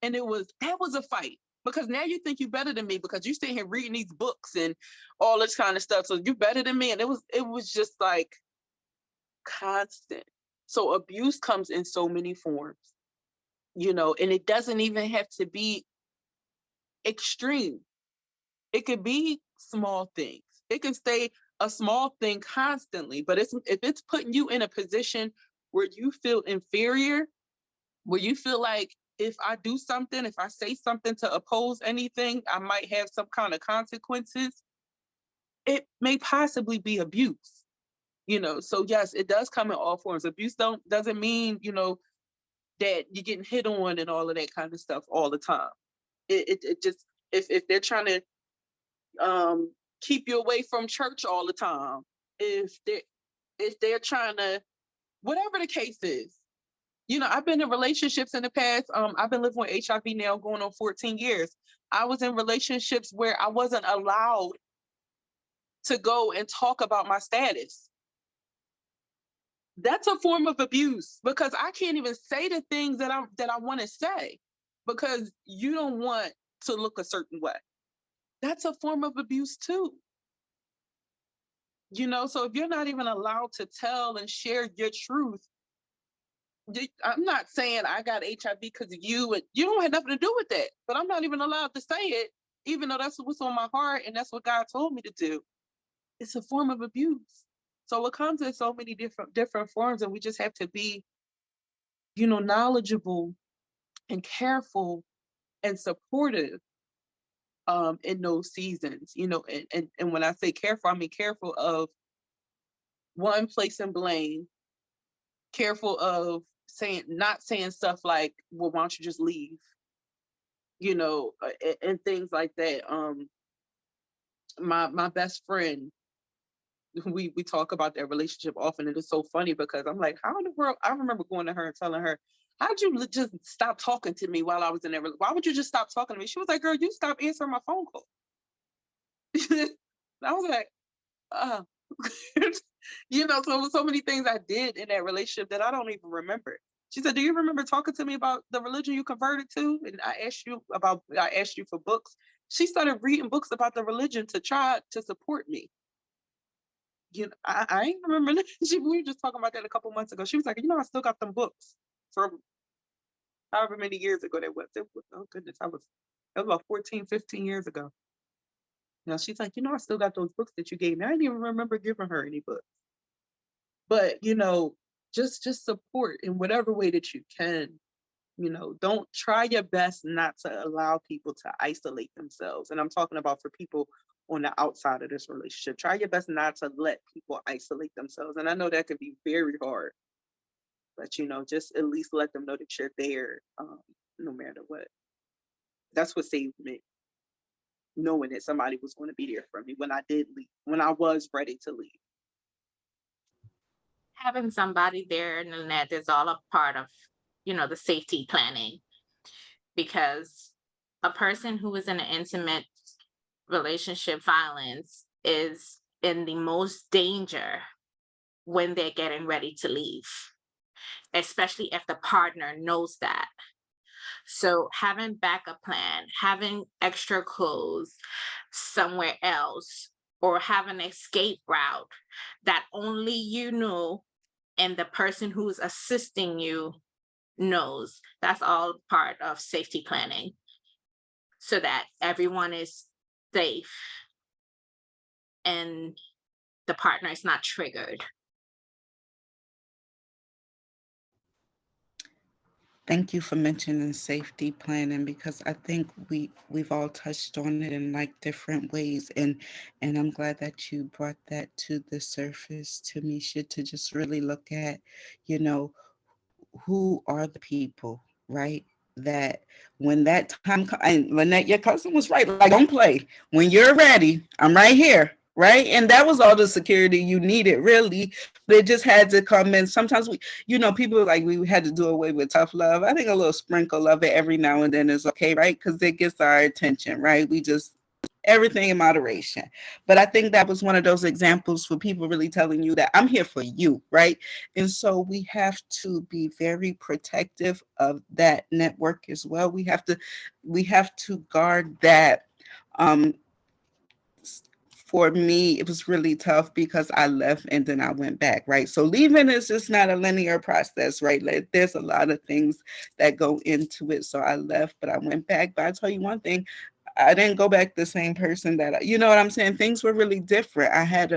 and that was a fight, because now you think you're better than me because you sitting here reading these books and all this kind of stuff. So you're better than me, and it was just like constant. So abuse comes in so many forms, you know, and it doesn't even have to be extreme. It could be small things. It can stay a small thing constantly, but if it's putting you in a position where you feel inferior, where you feel like, if I do something, if I say something to oppose anything, I might have some kind of consequences, it may possibly be abuse, you know. So yes, it does come in all forms. Abuse doesn't mean, you know, that you're getting hit on and all of that kind of stuff all the time. It just, if they're trying to keep you away from church all the time, if they're trying to, whatever the case is, you know. I've been in relationships in the past. I've been living with HIV now going on 14 years. I was in relationships where I wasn't allowed to go and talk about my status. That's a form of abuse, because I can't even say the things that I want to say because you don't want to look a certain way. That's a form of abuse too. You know, so if you're not even allowed to tell and share your truth, I'm not saying I got HIV because of you, and you don't have nothing to do with that, but I'm not even allowed to say it, even though that's what's on my heart and that's what God told me to do. It's a form of abuse. So it comes in so many different forms, and we just have to be, you know, knowledgeable and careful and supportive in those seasons, you know. And when I say careful, I mean careful of, one, placing blame, careful of not saying stuff like, well, why don't you just leave, you know, and things like that. My best friend, we talk about that relationship often, and it's so funny because I'm like, how in the world? I remember going to her and telling her, how'd you just stop talking to me while I was in there? Why would you just stop talking to me? She was like, girl, you stop answering my phone call. I was like, uh you know, so many things I did in that relationship that I don't even remember. She said, do you remember talking to me about the religion you converted to? And I asked you for books. She started reading books about the religion to try to support me. You know, I ain't remember that. We were just talking about that a couple months ago. She was like, you know, I still got them books from however many years ago that was. Oh goodness, that was about 14, 15 years ago. Now she's like, you know, I still got those books that you gave me. I didn't even remember giving her any books. But, you know, just support in whatever way that you can. You know, don't try your best not to allow people to isolate themselves. And I'm talking about for people on the outside of this relationship. Try your best not to let people isolate themselves. And I know that can be very hard, but, you know, just at least let them know that you're there, no matter what. That's what saved me, knowing that somebody was going to be there for me when I did leave, when I was ready to leave. Having somebody there, Lynette, is all a part of, you know, the safety planning, because a person who is in an intimate relationship violence is in the most danger when they're getting ready to leave, especially if the partner knows that. So having backup plan, having extra clothes somewhere else, or have an escape route that only you know and the person who's assisting you knows. That's all part of safety planning so that everyone is safe and the partner is not triggered. Thank you for mentioning safety planning, because I think we've all touched on it in like different ways, and I'm glad that you brought that to the surface, Thamicha, to just really look at, you know, who are the people, right? That when that time comes, and Lynette, your cousin was right, like, don't play. When you're ready, I'm right here, right? And that was all the security you needed, really. But it just had to come in. Sometimes we, people like we had to do away with tough love. I think a little sprinkle of it every now and then is okay, right? Because it gets our attention, right? We just everything in moderation. But I think that was one of those examples for people really telling you that I'm here for you, right? And so we have to be very protective of that network as well. We have to guard that. um for me, it was really tough because I left and then I went back, right? So leaving is just not a linear process, right? Like, there's a lot of things that go into it. So I left, but I went back. But I tell you one thing, I didn't go back the same person you know what I'm saying? Things were really different. I had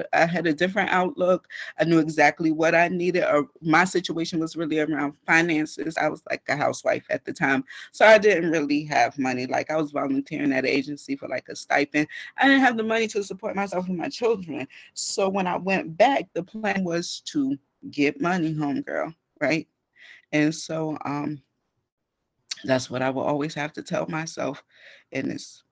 a different outlook. I knew exactly what I needed. Or my situation was really around finances. I was like a housewife at the time, so I didn't really have money. Like, I was volunteering at an agency for like a stipend. I didn't have the money to support myself and my children. So when I went back, the plan was to get money, homegirl, right? And so that's what I will always have to tell myself. And it's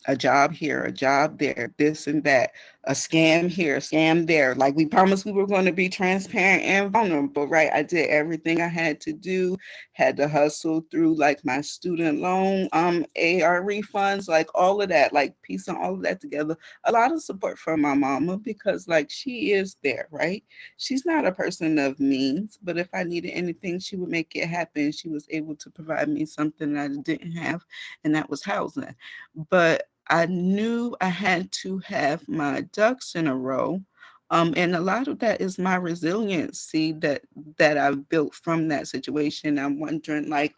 a job here, a job there, this and that, a scam here, a scam there. Like, we promised we were going to be transparent and vulnerable, right? I did everything I had to do, had to hustle through like my student loan, AR refunds, like all of that, like piecing all of that together. A lot of support from my mama, because like she is there, right? She's not a person of means, but if I needed anything, she would make it happen. She was able to provide me something that I didn't have, and that was housing. But I knew I had to have my ducks in a row. And a lot of that is my resiliency that I've built from that situation. I'm wondering, like,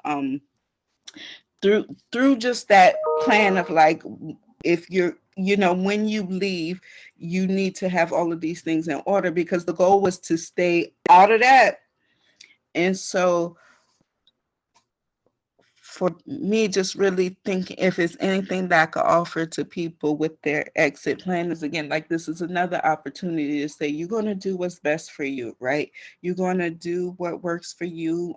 through just that plan of like, if when you leave, you need to have all of these things in order, because the goal was to stay out of that. And so for me, just really thinking if it's anything that I could offer to people with their exit plan is, again, like, this is another opportunity to say, you're going to do what's best for you, right? You're going to do what works for you.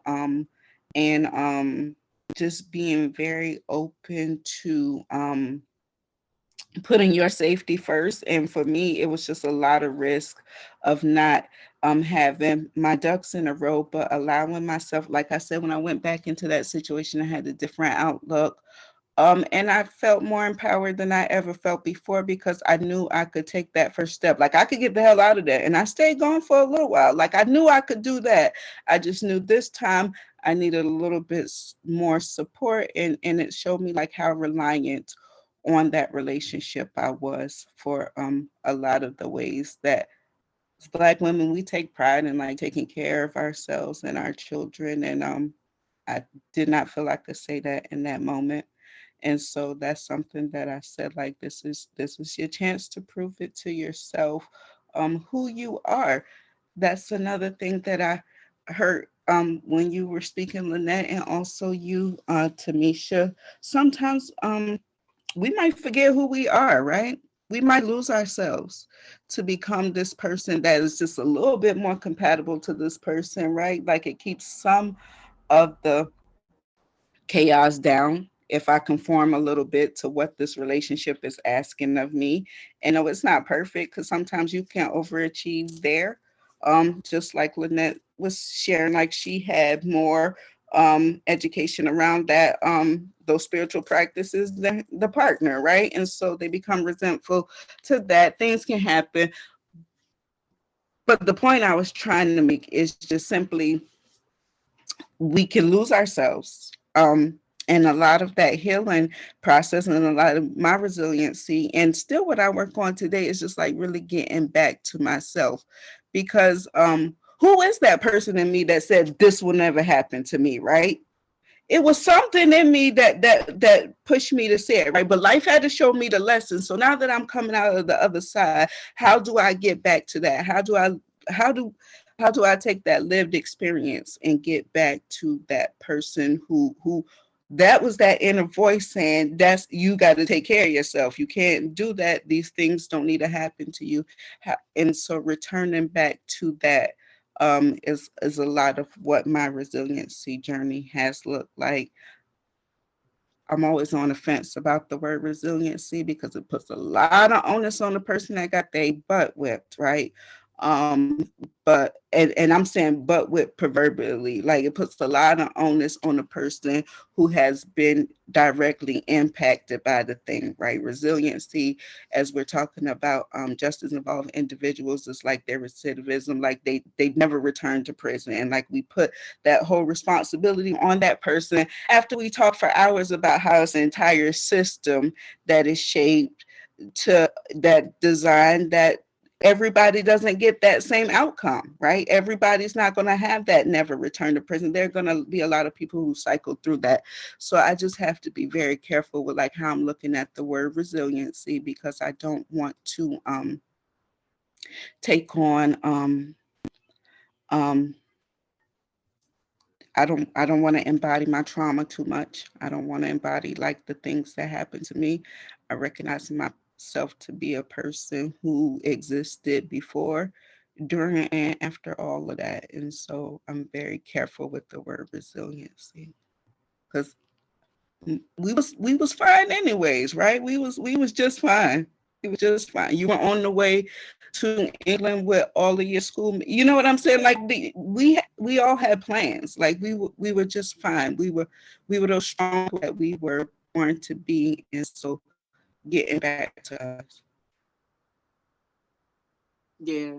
And just being very open to putting your safety first. And for me, it was just a lot of risk of not having my ducks in a row, but allowing myself, like I said, when I went back into that situation, I had a different outlook. And I felt more empowered than I ever felt before, because I knew I could take that first step. Like, I could get the hell out of there. And I stayed gone for a little while. Like, I knew I could do that. I just knew this time I needed a little bit more support. And it showed me like how reliant on that relationship I was for a lot of the ways that as Black women, we take pride in like taking care of ourselves and our children. And I did not feel I could say that in that moment. And so that's something that I said, like, this is your chance to prove it to yourself, who you are. That's another thing that I heard when you were speaking, Lynette, and also you, Thamicha. Sometimes we might forget who we are, right? We might lose ourselves to become this person that is just a little bit more compatible to this person, right? Like, it keeps some of the chaos down if I conform a little bit to what this relationship is asking of me. And no, it's not perfect, because sometimes you can overachieve there. Just like Lynette was sharing, like, she had more education around that, those spiritual practices than the partner, right? And so they become resentful to that. Things can happen. But the point I was trying to make is just simply, we can lose ourselves. And a lot of that healing process and a lot of my resiliency and still what I work on today is just like really getting back to myself, because who is that person in me that said this will never happen to me, right? It was something in me that pushed me to say it, right? But life had to show me the lesson. So now that I'm coming out of the other side, how do I get back to that? How do I take that lived experience and get back to that person who that was that inner voice saying, that's, you got to take care of yourself. You can't do that. These things don't need to happen to you. And so returning back to that is a lot of what my resiliency journey has looked like. I'm always on the fence about the word resiliency because it puts a lot of onus on the person that got their butt whipped, right? But and I'm saying butt whipped proverbially, like it puts a lot of onus on the person who has been directly impacted by the thing, right? Resiliency, as we're talking about justice involved individuals, is like their recidivism, like they never return to prison, and like we put that whole responsibility on that person after we talk for hours about how it's an entire system that is shaped to that design that everybody doesn't get that same outcome, right? Everybody's not going to have that never return to prison. There are going to be a lot of people who cycle through that. So I just have to be very careful with like how I'm looking at the word resiliency, because I don't want to take on I don't want to embody my trauma too much. I don't want to embody like the things that happened to me. I recognize myself to be a person who existed before, during, and after all of that. And so I'm very careful with the word resiliency, because we was fine anyways, right? We was just fine. It was just fine. You were on the way to England with all of your school. You know what I'm saying? Like we all had plans. Like we were just fine. We were those strong that we were born to be. And so getting back to us. Yeah.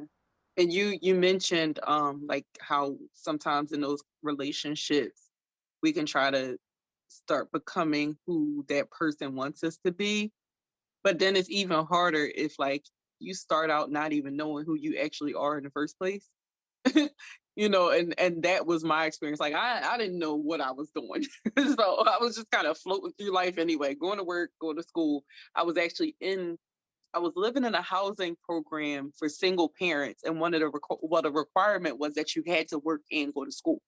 And you mentioned like how sometimes in those relationships we can try to start becoming who that person wants us to be. But then it's even harder if like you start out not even knowing who you actually are in the first place. And that was my experience. Like I didn't know what I was doing. So I was just kind of floating through life anyway, going to work, going to school. I was living in a housing program for single parents, and one of the requirement was that you had to work and go to school.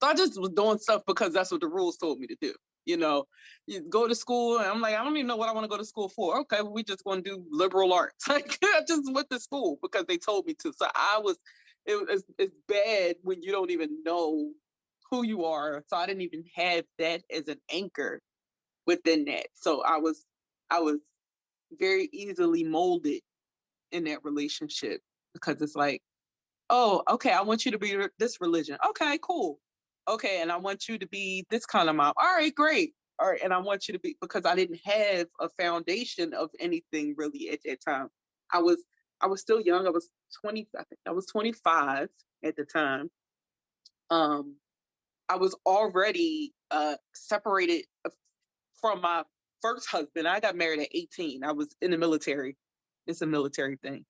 So I just was doing stuff because that's what the rules told me to do. You go to school, and I'm like, I don't even know what I want to go to school for. Okay, well, we just going to do liberal arts. Like I just went to school because they told me to. So it's bad when you don't even know who you are. So I didn't even have that as an anchor within that. So I was very easily molded in that relationship because it's like, oh, okay, I want you to be this religion. Okay, cool. Okay, and I want you to be this kind of mom. All right, great. All right, and I want you to be, because I didn't have a foundation of anything really at that time. I was still young. I was 20. I think I was 25 at the time. I was already separated from my first husband. I got married at 18. I was in the military. It's a military thing.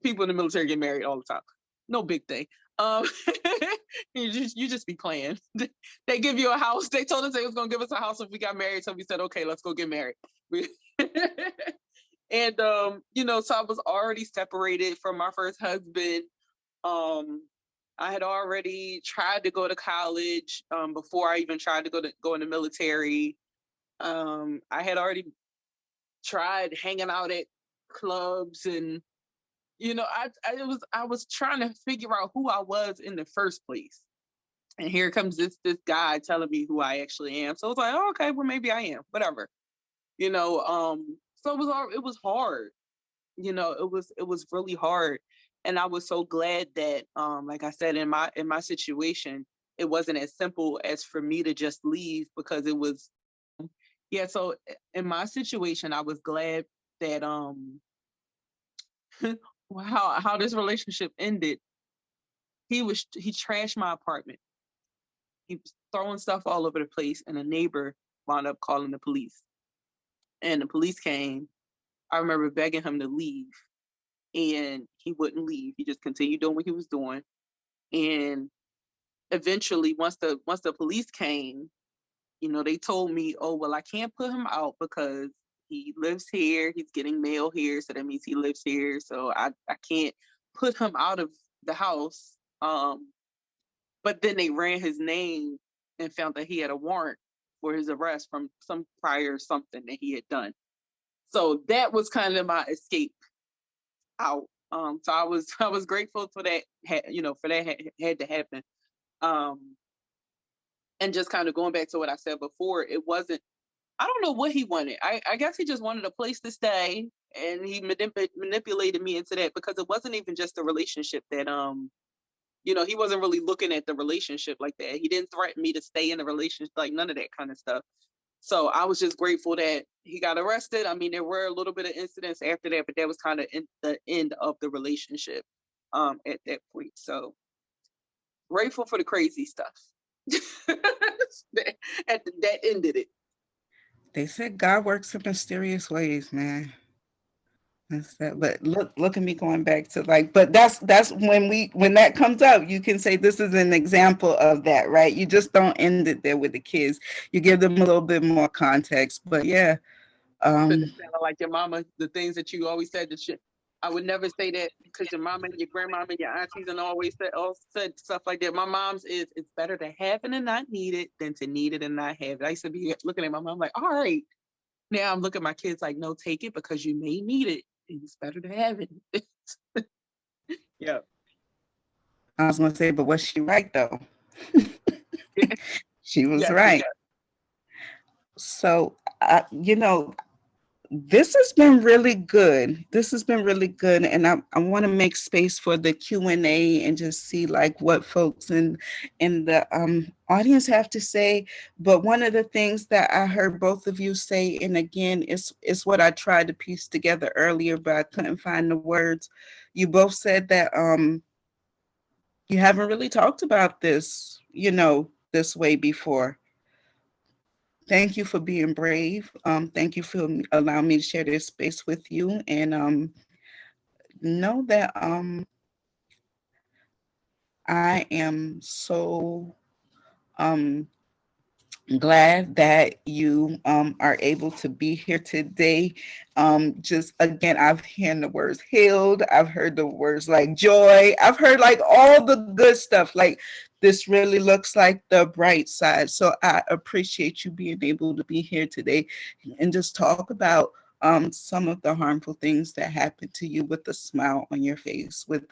People in the military get married all the time. No big thing. You just be playing. They give you a house. They told us they was gonna give us a house if we got married. So we said, okay, let's go get married. And so I was already separated from my first husband. I had already tried to go to college before I even tried to go in the military. I had already tried hanging out at clubs, and I was trying to figure out who I was in the first place. And here comes this guy telling me who I actually am. So I was like, oh, okay, well maybe I am, whatever. So it was hard. It was really hard. And I was so glad that like I said, in my situation, it wasn't as simple as for me to just leave, because it was so in my situation, I was glad that how this relationship ended. He trashed my apartment. He was throwing stuff all over the place, and a neighbor wound up calling the police. And the police came. I remember begging him to leave. and he wouldn't leave. He just continued doing what he was doing. And eventually, once the police came, they told me, oh, well, I can't put him out because he lives here. He's getting mail here. So that means he lives here. So I can't put him out of the house. But then they ran his name and found that he had a warrant for his arrest from some prior something that he had done. So that was kind of my escape out. So I was grateful for that, for that had to happen. And just kind of going back to what I said before, it wasn't, I don't know what he wanted. I guess he just wanted a place to stay, and he manipulated me into that, because it wasn't even just a relationship that, he wasn't really looking at the relationship like that. He didn't threaten me to stay in the relationship, like none of that kind of stuff. So I was just grateful that he got arrested. I mean, there were a little bit of incidents after that, but that was kind of the end of the relationship at that point. So grateful for the crazy stuff. that ended it. They said God works in mysterious ways, man. That's that. But look at me going back to but that's when that comes up, you can say this is an example of that, right? You just don't end it there with the kids. You give them a little bit more context. But yeah. Like your mama, the things that you always said, I would never say that, because your mama and your grandmama and your aunties and always said stuff like that. My mom's is, it's better to have it and not need it than to need it and not have it. I used to be looking at my mom like, all right. Now I'm looking at my kids like, no, take it because you may need it. It's better to have it. Yeah. I was going to say, but was she right though? She was yes, right. Yes. So, this has been really good. And I want to make space for the Q&A and just see what folks in the audience have to say. But one of the things that I heard both of you say, and again, it's what I tried to piece together earlier, but I couldn't find the words. You both said that you haven't really talked about this, this way before. Thank you for being brave. Thank you for allowing me to share this space with you, and know that I am so glad that you are able to be here today. Just again, I've heard the words healed. I've heard the words like joy. I've heard all the good stuff. This really looks like the bright side. So I appreciate you being able to be here today and just talk about some of the harmful things that happened to you with a smile on your face, with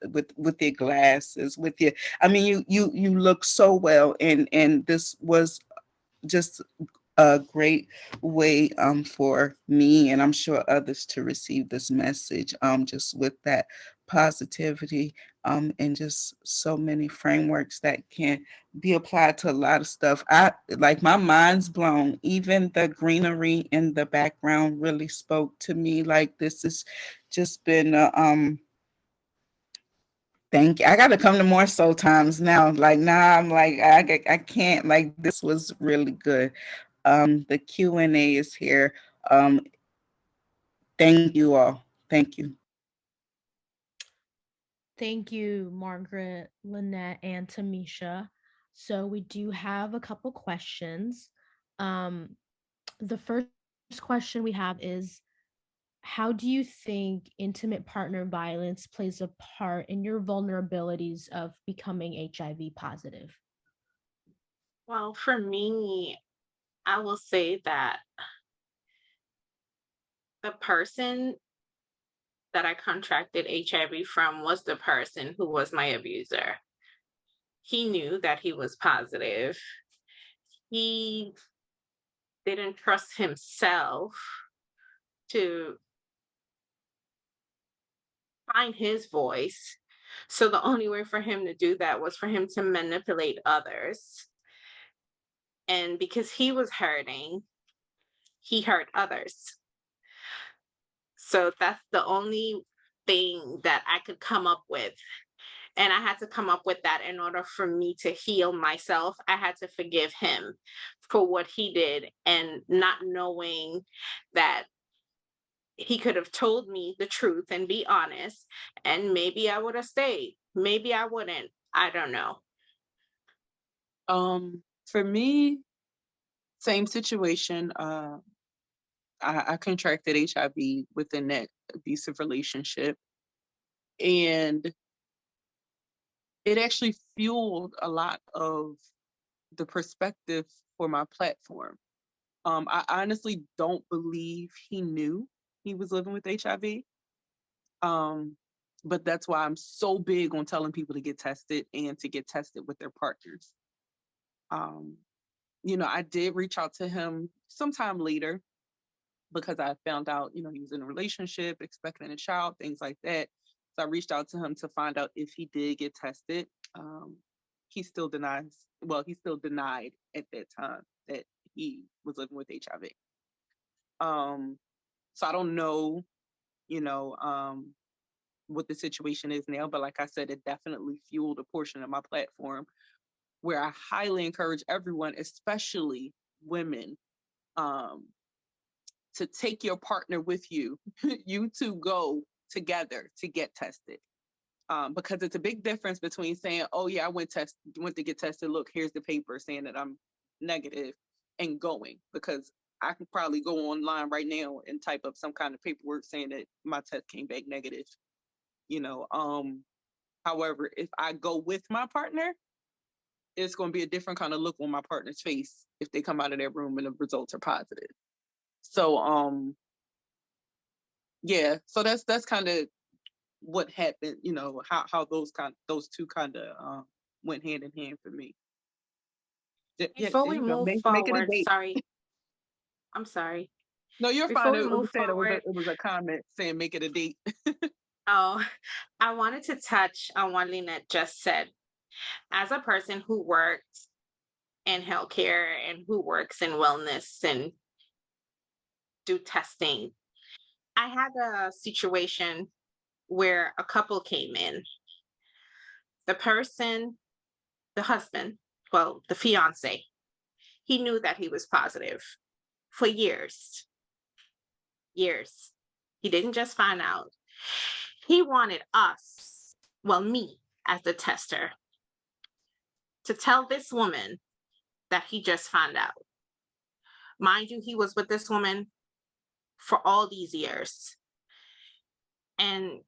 your glasses, with your, I mean, you look so well, and this was just a great way for me, and I'm sure others, to receive this message, just with that positivity, and just so many frameworks that can be applied to a lot of stuff. My mind's blown. Even the greenery in the background really spoke to me. This has just been thank you. I got to come to more soul times now. I'm I can't, this was really good. The Q&A is here. Thank you all. Thank you. Thank you, Margaret, Lynette, and Thamicha. So we do have a couple questions. The first question we have is, how do you think intimate partner violence plays a part in your vulnerabilities of becoming HIV positive? Well, for me, I will say that the person that I contracted HIV from was the person who was my abuser. He knew that he was positive. He didn't trust himself to find his voice. So the only way for him to do that was for him to manipulate others. And because he was hurting, he hurt others. So that's the only thing that I could come up with. And I had to come up with that in order for me to heal myself. I had to forgive him for what he did, and not knowing that he could have told me the truth and be honest, and maybe I would have stayed. Maybe I wouldn't. I don't know. For me, same situation. I contracted HIV within that abusive relationship, and it actually fueled a lot of the perspective for my platform. I honestly don't believe he knew he was living with HIV. But that's why I'm so big on telling people to get tested and to get tested with their partners. I did reach out to him sometime later because I found out, he was in a relationship, expecting a child, things like that. So I reached out to him to find out if he did get tested. He still he still denied at that time that he was living with HIV. So I don't know, you know, what the situation is now, but like I said, it definitely fueled a portion of my platform where I highly encourage everyone, especially women, to take your partner with you. You two go together to get tested. Because it's a big difference between saying, "Oh yeah, I went to get tested. Look, here's the paper saying that I'm negative," and going. Because I can probably go online right now and type up some kind of paperwork saying that my test came back negative. However, if I go with my partner, it's going to be a different kind of look on my partner's face if they come out of that room and the results are positive. So, yeah. So that's kind of what happened. How those two kind of went hand in hand for me. Yeah, Before there we you go. move Make it a forward, date. sorry, I'm sorry. No, you're fine. Before we It move was said forward, it was a comment saying make it a date. oh, I wanted to touch on what Lynette just said. As a person who works in healthcare and who works in wellness and do testing, I had a situation where a couple came in. The person, the husband, well, the fiance, he knew that he was positive for years. Years. He didn't just find out. He wanted us, well, me as the tester, to tell this woman that he just found out. Mind you, he was with this woman for all these years. And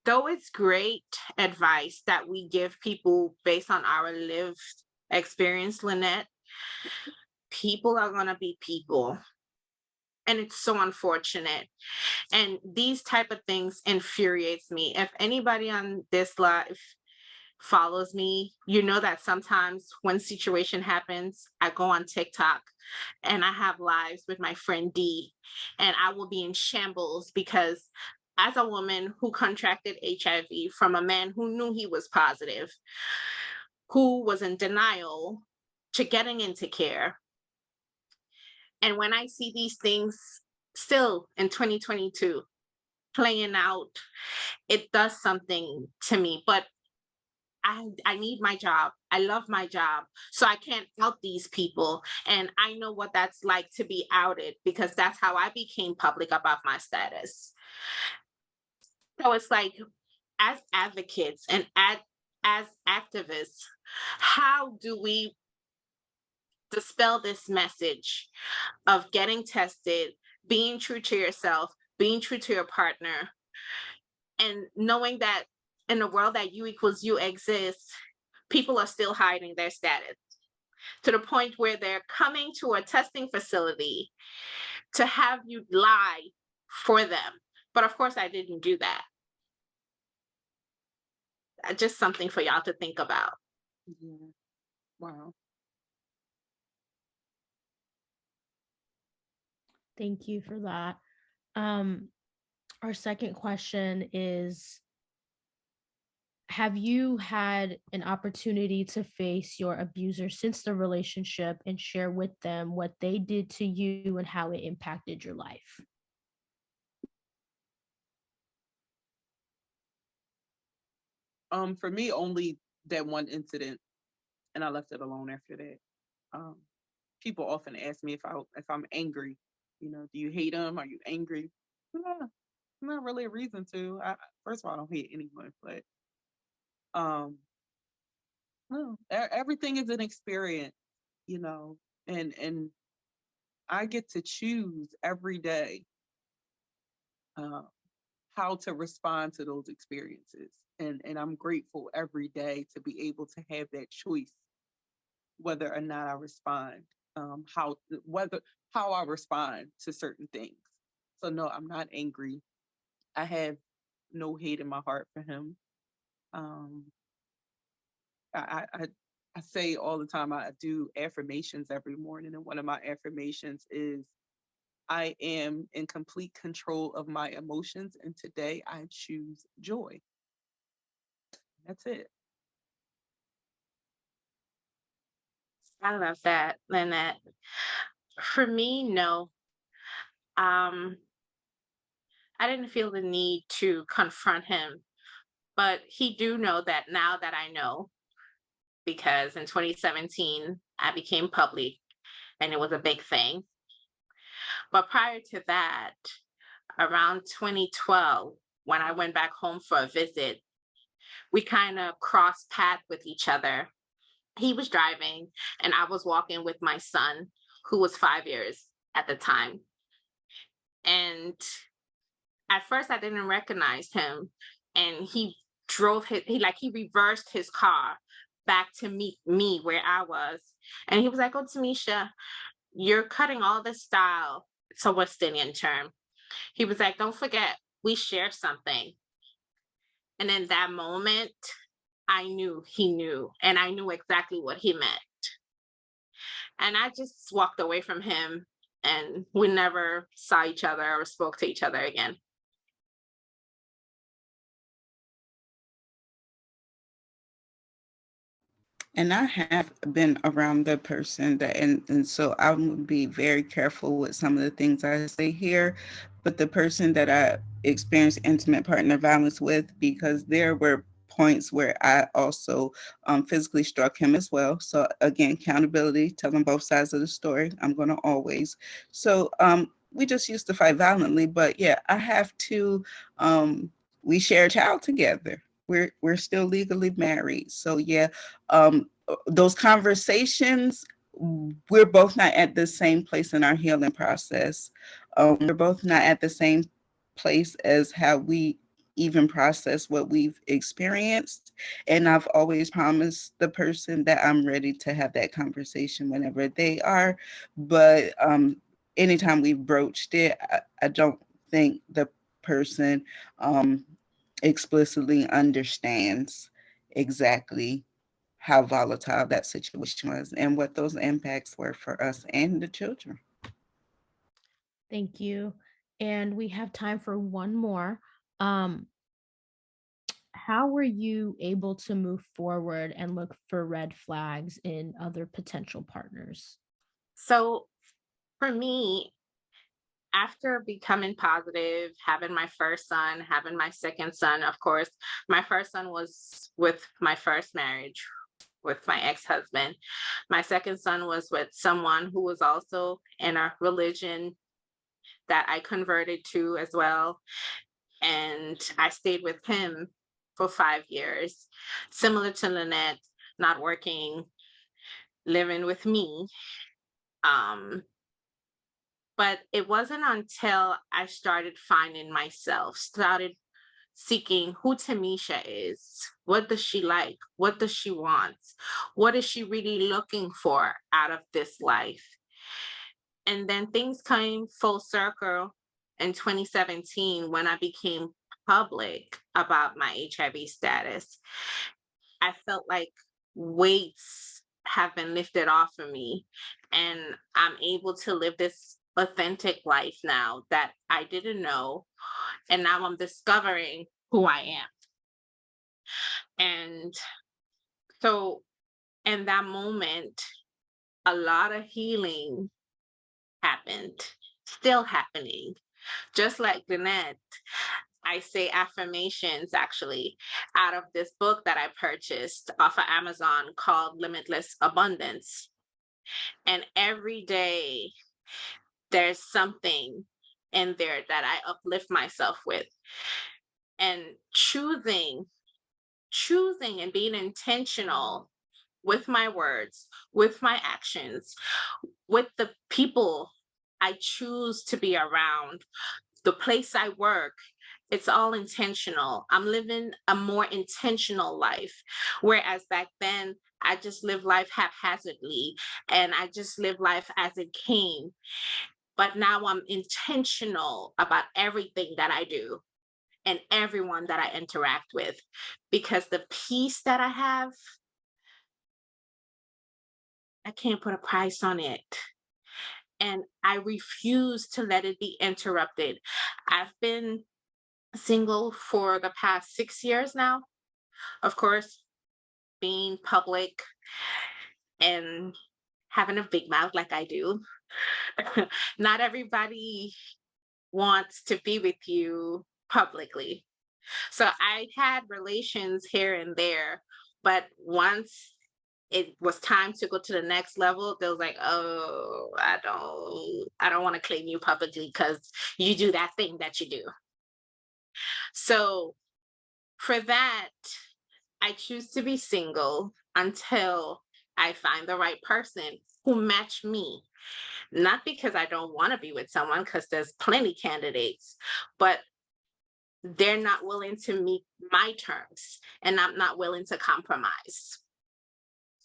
though it's great advice that we give people based on our lived experience, Lynette, people are going to be people. And it's so unfortunate. And these type of things infuriates me. If anybody on this live follows me, you know that sometimes when situation happens, I go on TikTok and I have lives with my friend D, and I will be in shambles because as a woman who contracted HIV from a man who knew he was positive, who was in denial to getting into care. And when I see these things still in 2022 playing out, it does something to me. But I need my job. I love my job. So I can't out these people. And I know what that's like to be outed because that's how I became public about my status. So it's like, as advocates and as activists, how do we dispel this message of getting tested, being true to yourself, being true to your partner, and knowing that in a world that U equals U exists, people are still hiding their status to the point where they're coming to a testing facility to have you lie for them. But of course, I didn't do that. Just something for y'all to think about. Yeah. Wow. Thank you for that. Our second question is, have you had an opportunity to face your abuser since the relationship and share with them what they did to you and how it impacted your life? For me, only that one incident, and I left it alone after that. People often ask me if I'm angry. Do you hate him? Are you angry? Yeah, not really a reason to. First of all, I don't hate anyone, but um, no, everything is an experience, you know, and I get to choose every day uh, how to respond to those experiences, and I'm grateful every day to be able to have that choice whether or not I respond, how whether how I respond to certain things. So no, I'm not angry. I have no hate in my heart for him. Um, I, I I I say all the time I do affirmations every morning, and one of my affirmations is I am in complete control of my emotions, and today I choose joy. That's it. I love that, Lynette. For me, no. Um, I didn't feel the need to confront him, but he do know that now that I know, because in 2017 I became public and it was a big thing. But prior to that, around 2012, when I went back home for a visit, we kind of crossed paths with each other. He was driving and I was walking with my son, who was 5 years at the time. And at first I didn't recognize him. And he reversed his car back to meet me where I was. And he was like, "Oh, Thamicha, you're cutting all the style." It's a West Indian term. He was like, "Don't forget, we share something." And in that moment, I knew he knew, and I knew exactly what he meant. And I just walked away from him, and we never saw each other or spoke to each other again. And I have been around the person that, and so I'm gonna be very careful with some of the things I say here, but the person that I experienced intimate partner violence with, because there were points where I also physically struck him as well. So again, accountability, telling both sides of the story. I'm gonna always. So we just used to fight violently, but yeah, I have to. We share a child together. We're still legally married, so yeah, those conversations, we're both not at the same place in our healing process. We're both not at the same place as how we even process what we've experienced. And I've always promised the person that I'm ready to have that conversation whenever they are. But anytime we've broached it, I don't think the person explicitly understands exactly how volatile that situation was and what those impacts were for us and the children. Thank you. And we have time for one more. Um, how were you able to move forward and look for red flags in other potential partners? So for me, after becoming positive, having my first son, having my second son, of course, my first son was with my first marriage with my ex-husband. My second son was with someone who was also in a religion that I converted to as well. And I stayed with him for 5 years, similar to Lynette, not working, living with me. Um, but it wasn't until I started finding myself, started seeking who Thamicha is. What does she like? What does she want? What is she really looking for out of this life? And then things came full circle in 2017 when I became public about my HIV status. I felt like weights have been lifted off of me, and I'm able to live this authentic life now that I didn't know. And now I'm discovering who I am. And so, in that moment, a lot of healing happened, still happening. Just like Lynette, I say affirmations actually out of this book that I purchased off of Amazon called Limitless Abundance. And every day there's something in there that I uplift myself with. And choosing and being intentional with my words, with my actions, with the people I choose to be around, the place I work, it's all intentional. I'm living a more intentional life. Whereas back then, I just lived life haphazardly and I just lived life as it came. But now I'm intentional about everything that I do and everyone that I interact with, because the peace that I have, I can't put a price on it. And I refuse to let it be interrupted. I've been single for the past 6 years now. Of course, being public and having a big mouth like I do, not everybody wants to be with you publicly. So I had relations here and there, but once it was time to go to the next level, they was like, oh, I don't want to claim you publicly because you do that thing that you do. So for that, I choose to be single until I find the right person who match me. Not because I don't want to be with someone, because there's plenty candidates, but they're not willing to meet my terms and I'm not willing to compromise.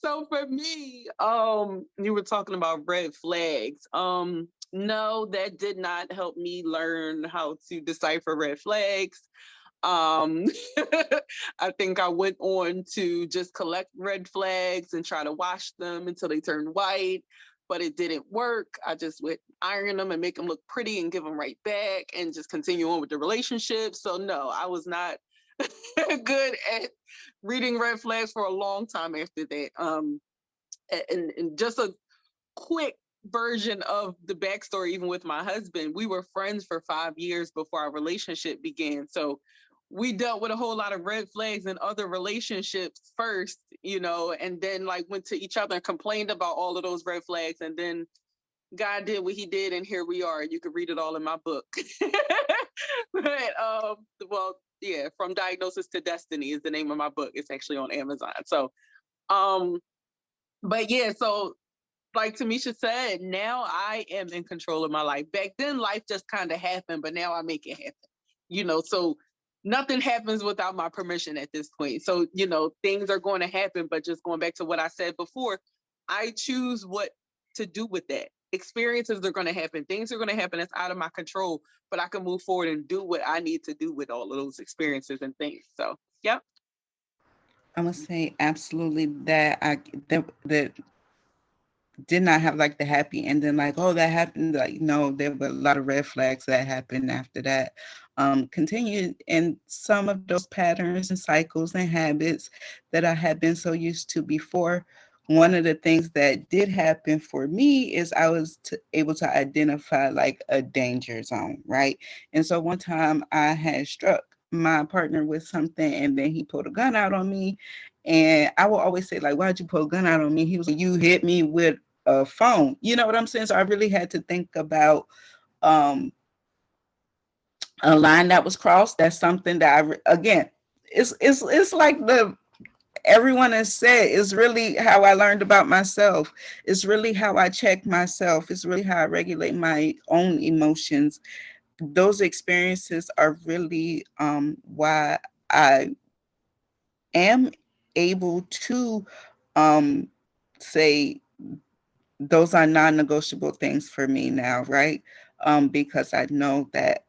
So for me, you were talking about red flags. No, that did not help me learn how to decipher red flags. I think I went on to just collect red flags and try to wash them until they turned white, but it didn't work. I just would iron them and make them look pretty and give them right back and just continue on with the relationship. So no, I was not good at reading red flags for a long time after that. And just a quick version of the backstory, even with my husband, we were friends for 5 years before our relationship began. So we dealt with a whole lot of red flags in other relationships first, and then like went to each other and complained about all of those red flags. And then God did what he did. And here we are. You can read it all in my book. But, well, yeah, From Diagnosis to Destiny is the name of my book. It's actually on Amazon. So, but yeah, so like Thamicha said, now I am in control of my life. Back then, life just kind of happened, but now I make it happen. So nothing happens without my permission at this point. So, things are going to happen, but just going back to what I said before, I choose what to do with that. Experiences are going to happen. Things are going to happen that's out of my control, but I can move forward and do what I need to do with all of those experiences and things. So, yep. I would say absolutely that that did not have like the happy ending, like, oh, that happened. Like, no, there were a lot of red flags that happened after that. Continued in some of those patterns and cycles and habits that I had been so used to before. One of the things that did happen for me is I was able to identify like a danger zone, right? And so one time I had struck my partner with something and then he pulled a gun out on me. And I will always say, like, why'd you pull a gun out on me? He was like, you hit me with a phone. You know what I'm saying? So I really had to think about a line that was crossed. That's something that again, it's like everyone has said, it's really how I learned about myself. It's really how I check myself. It's really how I regulate my own emotions. Those experiences are really why I am able to say those are non-negotiable things for me now, right? Because I know that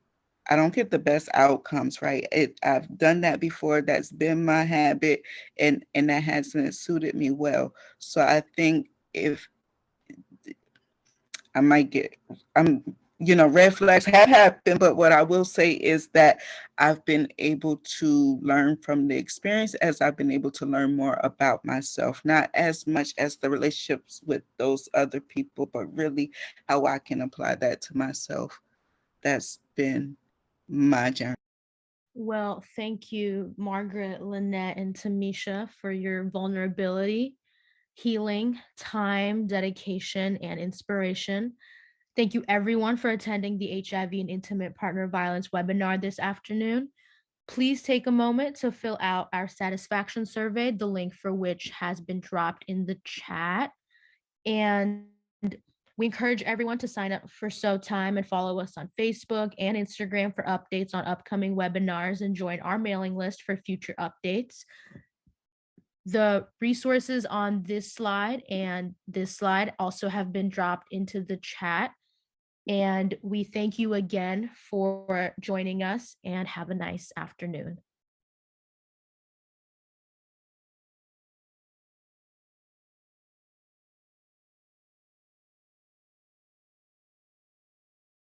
I don't get the best outcomes, right? I've done that before. That's been my habit, and that hasn't suited me well. So I think if I might get, red flags have happened, but what I will say is that I've been able to learn from the experience as I've been able to learn more about myself, not as much as the relationships with those other people, but really how I can apply that to myself. That's been my journey. Well, thank you, Margaret, Lynette, and Thamicha, for your vulnerability, healing, time, dedication, and inspiration. Thank you everyone for attending the HIV and intimate partner violence webinar this afternoon. Please take a moment to fill out our satisfaction survey, the link for which has been dropped in the chat. And we encourage everyone to sign up for SOH Time and follow us on Facebook and Instagram for updates on upcoming webinars and join our mailing list for future updates. The resources on this slide and this slide also have been dropped into the chat. And we thank you again for joining us and have a nice afternoon.